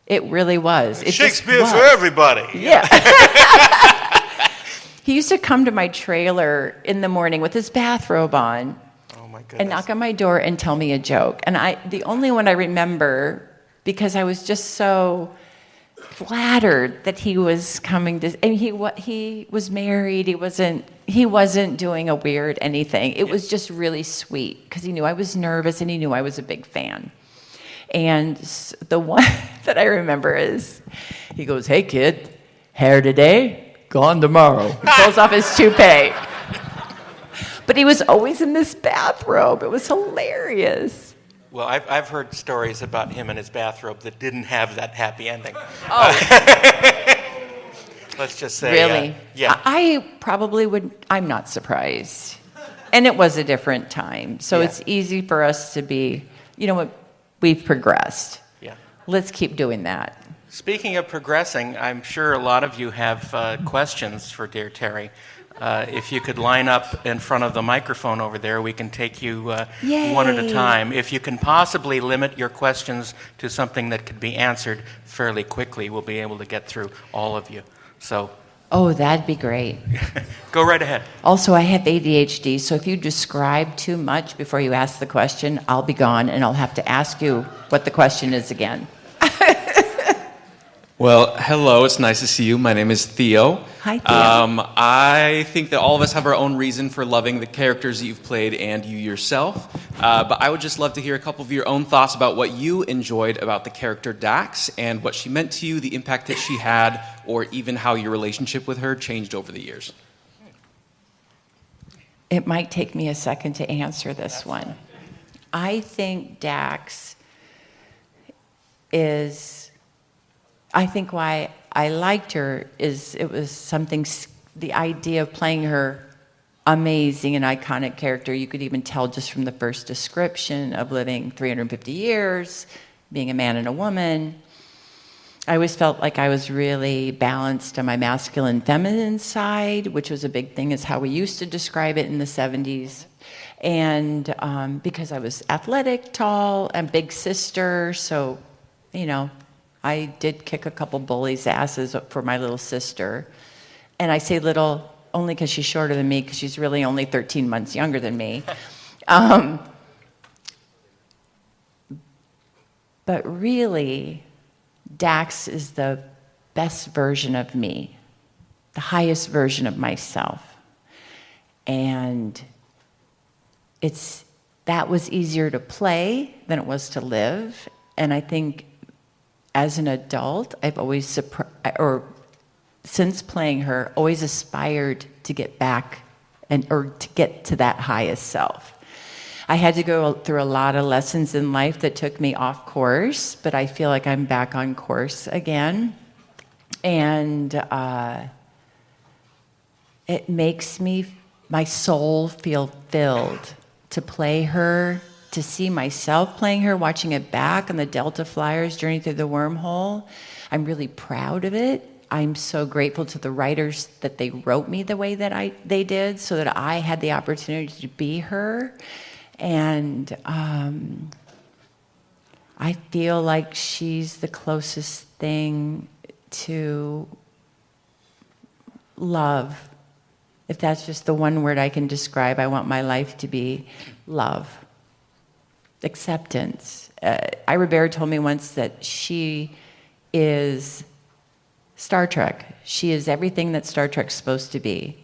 It really was. It just Shakespeare was. for everybody. Yeah. He used to come to my trailer in the morning with his bathrobe on Oh, my goodness. and knock on my door and tell me a joke. And the only one I remember, because I was just so flattered that he was coming to, and he was married. He wasn't doing a weird anything. It was just really sweet, because he knew I was nervous and he knew I was a big fan. And the one that I remember is, he goes, "Hey kid, hair today, gone tomorrow." He pulls off his toupee. But he was always in this bathrobe. It was hilarious. Well, I've heard stories about him and his bathrobe that didn't have that happy ending. Oh, Let's just say. really? Yeah. I probably would. I'm not surprised. And it was a different time. So Yeah. it's easy for us to be, you know what, we've progressed. Yeah. Let's keep doing that. Speaking of progressing, I'm sure a lot of you have questions for dear Terry. If you could line up in front of the microphone over there, we can take you one at a Yay. time. If you can possibly limit your questions to something that could be answered fairly quickly, we'll be able to get through all of you. So Oh, that'd be great. go right ahead. Also, I have ADHD, so if you describe too much before you ask the question, I'll be gone and I'll have to ask you what the question is again. Well, hello, it's nice to see you. My name is Theo. Hi, Theo. I think that all of us have our own reason for loving the characters that you've played and you yourself. But I would just love to hear a couple of your own thoughts about what you enjoyed about the character Dax and what she meant to you, the impact that she had, or even how your relationship with her changed over the years. It might take me a second to answer this one. I think Dax I think why I liked her is it was something, the idea of playing her amazing and iconic character. You could even tell just from the first description of living 350 years, being a man and a woman. I always felt like I was really balanced on my masculine feminine side, which was a big thing, is how we used to describe it in the 70s. And because I was athletic, tall, and big sister, so, you know, I did kick a couple bullies' asses for my little sister. And I say little only because she's shorter than me, because she's really only 13 months younger than me. But really, Dax is the best version of me. the highest version of myself. And that was easier to play than it was to live. And I think as an adult, I've always, since playing her, always aspired to get back or to get to that highest self. I had to go through a lot of lessons in life that took me off course, but I feel like I'm back on course again. And it makes my soul feel filled to play her, to see myself playing her, watching it back on the Delta Flyers journey through the wormhole. I'm really proud of it. I'm so grateful to the writers that they wrote me the way that they did, so that I had the opportunity to be her. And I feel like she's the closest thing to love. If that's just the one word I can describe, I want my life to be love. Acceptance. Ira Bear told me once that she is Star Trek. She is everything that Star Trek's supposed to be.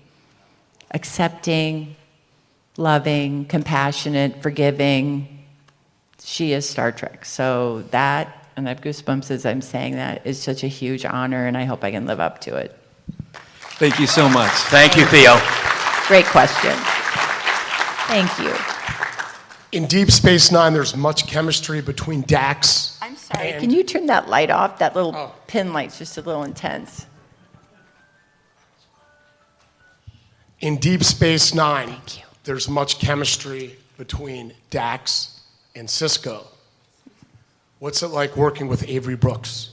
Accepting, loving, compassionate, forgiving. She is Star Trek. So that, and I have goosebumps as I'm saying that, is such a huge honor, and I hope I can live up to it. Thank you so much. Thank you, Theo. Great question. Thank you. In Deep Space Nine, there's much chemistry between Dax. I'm sorry, can you turn that light off? That little pin light's just a little intense. In Deep Space Nine, there's much chemistry between Dax and Cisco. What's it like working with Avery Brooks?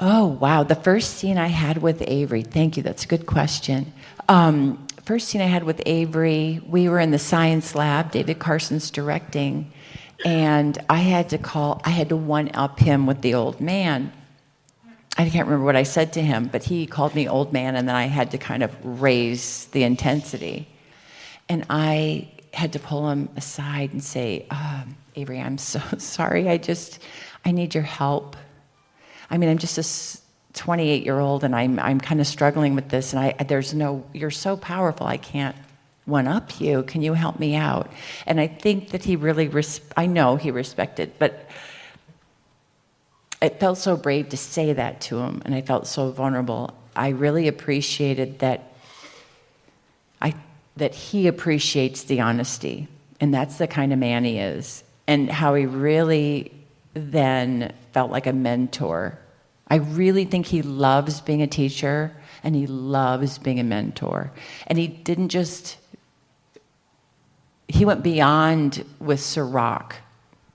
Oh, wow. The first scene I had with Avery, thank you, that's a good question. First scene I had with Avery, we were in the science lab, David Carson's directing, and I had to one-up him with the old man. I can't remember what I said to him, but he called me old man, and then I had to kind of raise the intensity. And I had to pull him aside and say, Avery, I'm so sorry, I need your help. I mean, I'm just a 28-year-old, and I'm kind of struggling with this, and you're so powerful, I can't one-up you. Can you help me out? And I think that he really, I know he respected, but it felt so brave to say that to him, and I felt so vulnerable. I really appreciated that he appreciates the honesty, and that's the kind of man he is, and how he really then felt like a mentor. I really think he loves being a teacher, and he loves being a mentor. And he went beyond with Sirach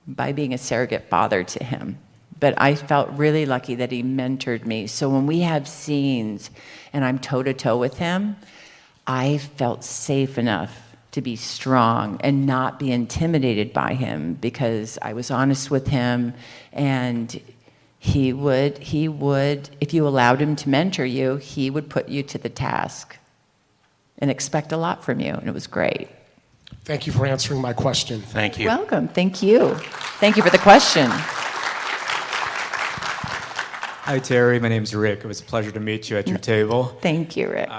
by being a surrogate father to him. But I felt really lucky that he mentored me. So when we have scenes and I'm toe-to-toe with him, I felt safe enough to be strong and not be intimidated by him, because I was honest with him, and he would, if you allowed him to mentor you, he would put you to the task and expect a lot from you, and it was great. Thank you for answering my question. Thank you. Welcome. Thank you. Thank you for the question. Hi, Terry. My name's Rick. It was a pleasure to meet you at your table. Thank you, Rick.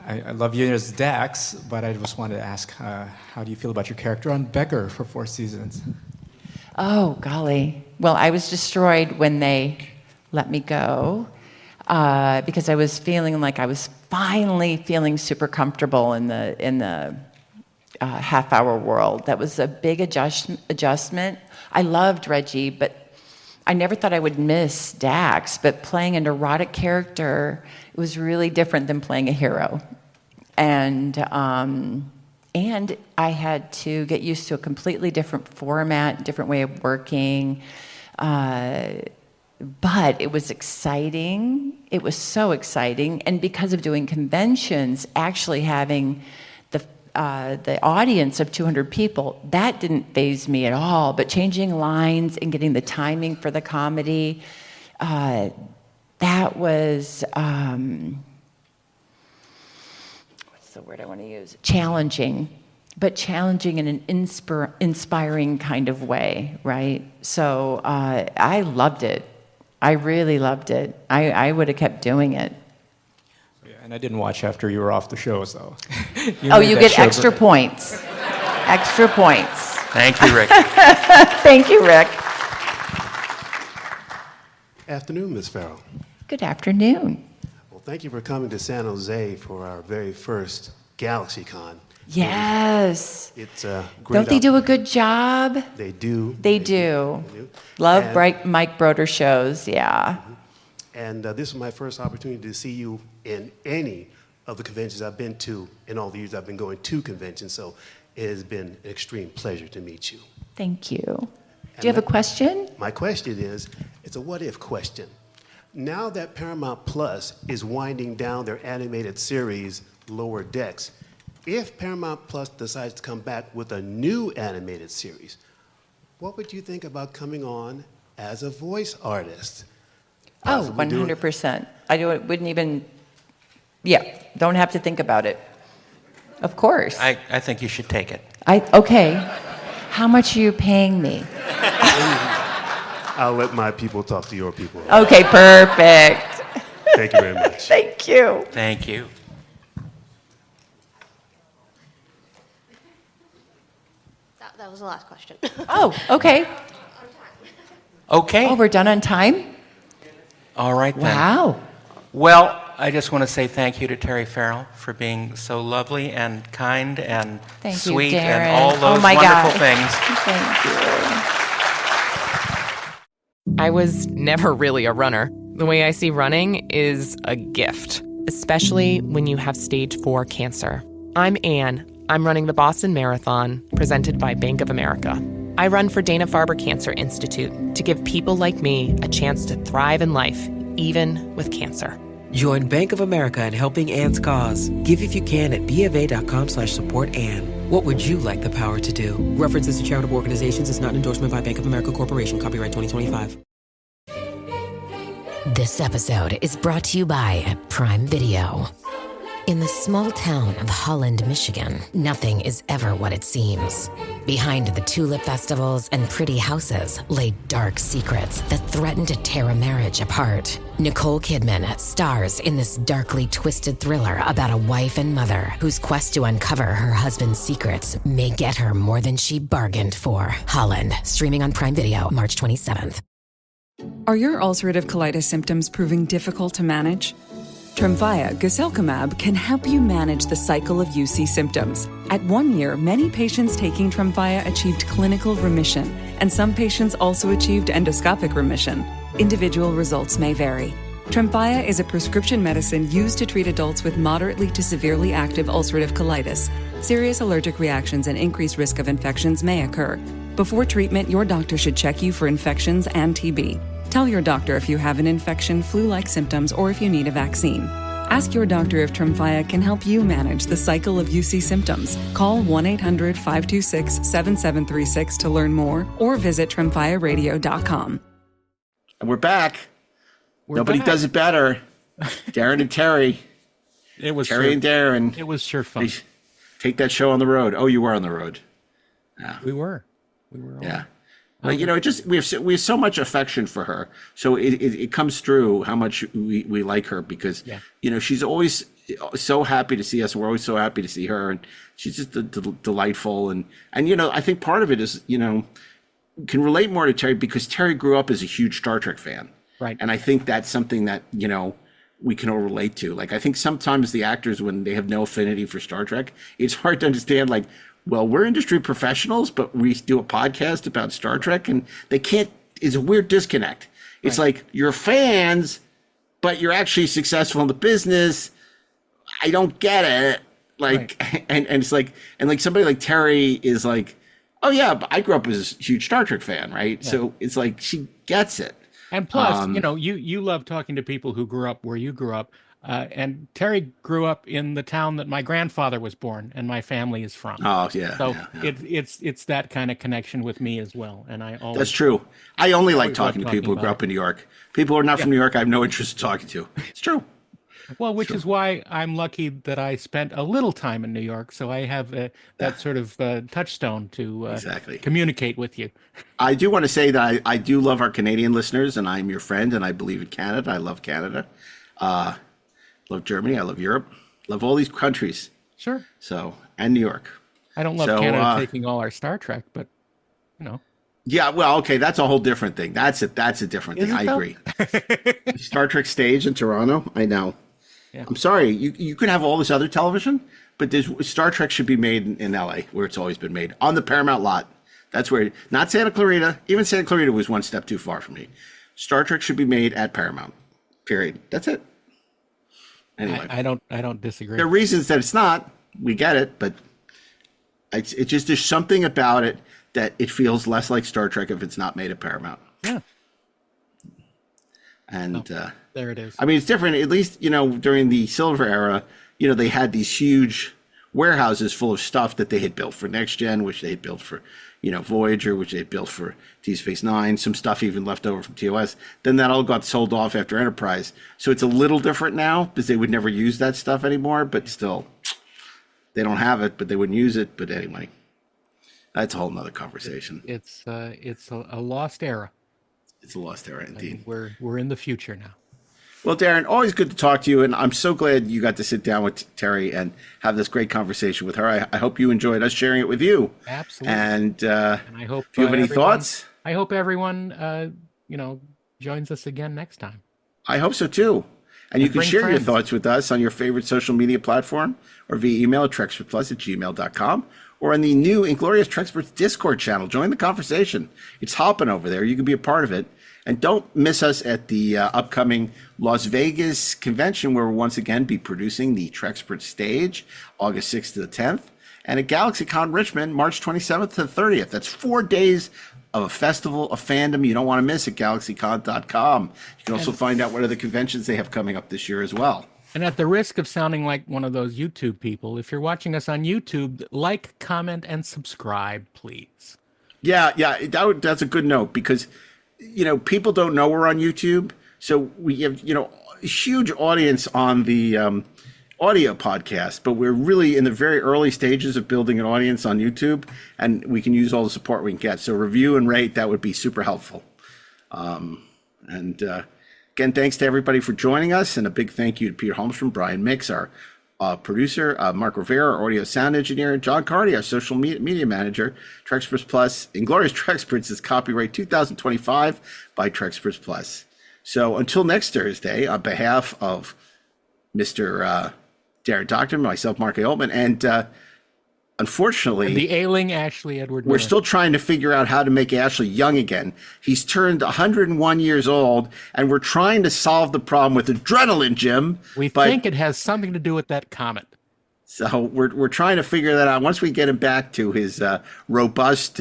I love you as Dax, but I just wanted to ask, how do you feel about your character on Becker for 4 seasons? Oh, golly. Well, I was destroyed when they let me go, because I was feeling like I was finally feeling super comfortable in the half-hour world. That was a big adjustment. I loved Reggie, but I never thought I would miss Dax. But playing a neurotic character, it was really different than playing a hero. And I had to get used to a completely different format, different way of working. But it was exciting. It was so exciting. And because of doing conventions, actually having the audience of 200 people, that didn't faze me at all. But changing lines and getting the timing for the comedy, that was, what's the word I want to use? Challenging, but challenging in an inspiring kind of way, right? So I loved it. I really loved it. I would have kept doing it. Yeah, and I didn't watch after you were off the show, so. You get extra points. Extra points. Thank you, Rick. Thank you, Rick. Afternoon, Ms. Farrell. Good afternoon. Well, thank you for coming to San Jose for our very first Galaxycon. Yes. It's a great. Don't they do a good job? They do. They do. Love Mike Broder shows, yeah. And this is my first opportunity to see you in any of the conventions I've been to in all the years I've been going to conventions, so it has been an extreme pleasure to meet you. Thank you. Do you have a question? My question is, it's a what-if question. Now that Paramount Plus is winding down their animated series, Lower Decks, if Paramount Plus decides to come back with a new animated series, what would you think about coming on as a voice artist? Oh, 100%. Wouldn't even, don't have to think about it. Of course. I think you should take it. Okay. How much are you paying me? I'll let my people talk to your people. Okay, perfect. Thank you very much. Thank you. Thank you. That was the last question. Oh, okay. Okay. Oh, we're done on time? All right then. Wow. Well, I just want to say thank you to Terry Farrell for being so lovely and kind and Thank you, sweet Daren. and all those Oh my wonderful God. things. Thank you. I was never really a runner. The way I see running is a gift, especially when you have stage 4 cancer. I'm Anne. I'm running the Boston Marathon, presented by Bank of America. I run for Dana-Farber Cancer Institute to give people like me a chance to thrive in life, even with cancer. Join Bank of America in helping Anne's cause. Give if you can at BofA.com/supportAnne. What would you like the power to do? References to charitable organizations is not an endorsement by Bank of America Corporation. Copyright 2025. This episode is brought to you by Prime Video. In the small town of Holland, Michigan, nothing is ever what it seems. Behind the tulip festivals and pretty houses lay dark secrets that threaten to tear a marriage apart. Nicole Kidman stars in this darkly twisted thriller about a wife and mother whose quest to uncover her husband's secrets may get her more than she bargained for. Holland, streaming on Prime Video March 27th. Are your ulcerative colitis symptoms proving difficult to manage? Tremfya guselkumab can help you manage the cycle of UC symptoms. At 1 year, many patients taking Tremfya achieved clinical remission, and some patients also achieved endoscopic remission. Individual results may vary. Tremfya is a prescription medicine used to treat adults with moderately to severely active ulcerative colitis. Serious allergic reactions and increased risk of infections may occur. Before treatment, your doctor should check you for infections and TB. Tell your doctor if you have an infection, flu-like symptoms, or if you need a vaccine. Ask your doctor if Tremfya can help you manage the cycle of UC symptoms. Call 1-800-526-7736 to learn more, or visit tremfyaradio.com. And we're back. Nobody does it better. Daren and Terry. It was Terry and Daren. It was sure fun. Take that show on the road. Oh, you were on the road. Yeah. We were. Yeah. Well, you know, we have so much affection for her, so it comes through how much we like her because you know she's always so happy to see us. We're always so happy to see her, and she's just delightful. And you know, I think part of it is can relate more to Terry because Terry grew up as a huge Star Trek fan, right? And I think that's something that we can all relate to. Like I think sometimes the actors when they have no affinity for Star Trek, it's hard to understand. Like, well, we're industry professionals, but we do a podcast about Star Trek, and they can't. It's a weird disconnect. It's like you're fans, but you're actually successful in the business. I don't get it. Like, and it's like, and like somebody like Terry is like, oh yeah, but I grew up as a huge Star Trek fan, right? Yeah. So it's like she gets it. And plus, you love talking to people who grew up where you grew up. And Terry grew up in the town that my grandfather was born and my family is from. Oh yeah. So yeah. It's that kind of connection with me as well. And I always That's true. I only like talking to people who grew up in New York. People who are not from New York, I have no interest in talking to. It's true. Well, which is why I'm lucky that I spent a little time in New York, so I have that sort of touchstone to communicate with you. I do want to say that I do love our Canadian listeners, and I'm your friend, and I believe in Canada. I love Canada. Love Germany. I love Europe. Love all these countries. Sure. So, and New York. I don't love Canada taking all our Star Trek, but, you know. Yeah, well, okay, that's a whole different thing. That's a different thing. I agree. Star Trek stage in Toronto. I know. Yeah. I'm sorry. You could have all this other television, but Star Trek should be made in LA, where it's always been made, on the Paramount lot. That's where, not Santa Clarita. Even Santa Clarita was one step too far for me. Star Trek should be made at Paramount. Period. That's it. Anyway, I don't disagree. There are reasons that it's not. We get it, but it's just there's something about it that it feels less like Star Trek if it's not made at Paramount. Yeah. And there it is. I mean, it's different. At least, during the Silver era, they had these huge warehouses full of stuff that they had built for Next Gen, which they had built for, Voyager, which they had built for Deep Space Nine, some stuff even left over from TOS. Then that all got sold off after Enterprise. So it's a little different now because they would never use that stuff anymore, but still, they don't have it, but they wouldn't use it. But anyway, that's a whole nother conversation. It's a lost era. It's a lost era indeed. We're in the future now. Well, Daren, always good to talk to you, and I'm so glad you got to sit down with Terry and have this great conversation with her. I hope you enjoyed us sharing it with you. Absolutely. And I hope if you have any thoughts, I hope everyone joins us again next time. I hope so too. And you can share friends. your thoughts with us on your favorite social media platform or via email at treksperts@gmail.com or on the new Inglorious Treksperts Discord channel. Join the conversation. It's hopping over there. You can be a part of it. And don't miss us at the upcoming Las Vegas convention, where we'll once again be producing the Trekspert stage, August 6th to the 10th, and at Galaxycon Richmond, March 27th to the 30th. That's 4 days of a festival of fandom you don't want to miss at galaxycon.com. You can also find out what other conventions they have coming up this year as well. And at the risk of sounding like one of those YouTube people, if you're watching us on YouTube, like, comment, and subscribe, please. Yeah, that's a good note because people don't know we're on YouTube. So we have, a huge audience on the audio podcast, but we're really in the very early stages of building an audience on YouTube, and we can use all the support we can get. So review and rate, that would be super helpful. Again, thanks to everybody for joining us, and a big thank you to Peter Holmstrom, Brian Mix, our producer, Mark Rivera, our audio sound engineer, John Carty, our social media manager. Treksperts Plus, Inglorious Treksperts is copyright 2025 by Treksperts Plus. So until next Thursday, on behalf of Mr. Daren Docterman, myself, Mark Altman, and unfortunately, and the ailing Ashley Edward we're Miller. still trying to figure out how to make Ashley young again. He's turned 101 years old, and we're trying to solve the problem with adrenaline, Jim. We think it has something to do with that comet. So we're trying to figure that out. Once we get him back to his robust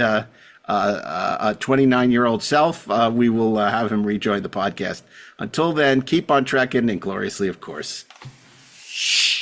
29-year-old self, we will have him rejoin the podcast. Until then, keep on trekking, and gloriously, of course. Shh.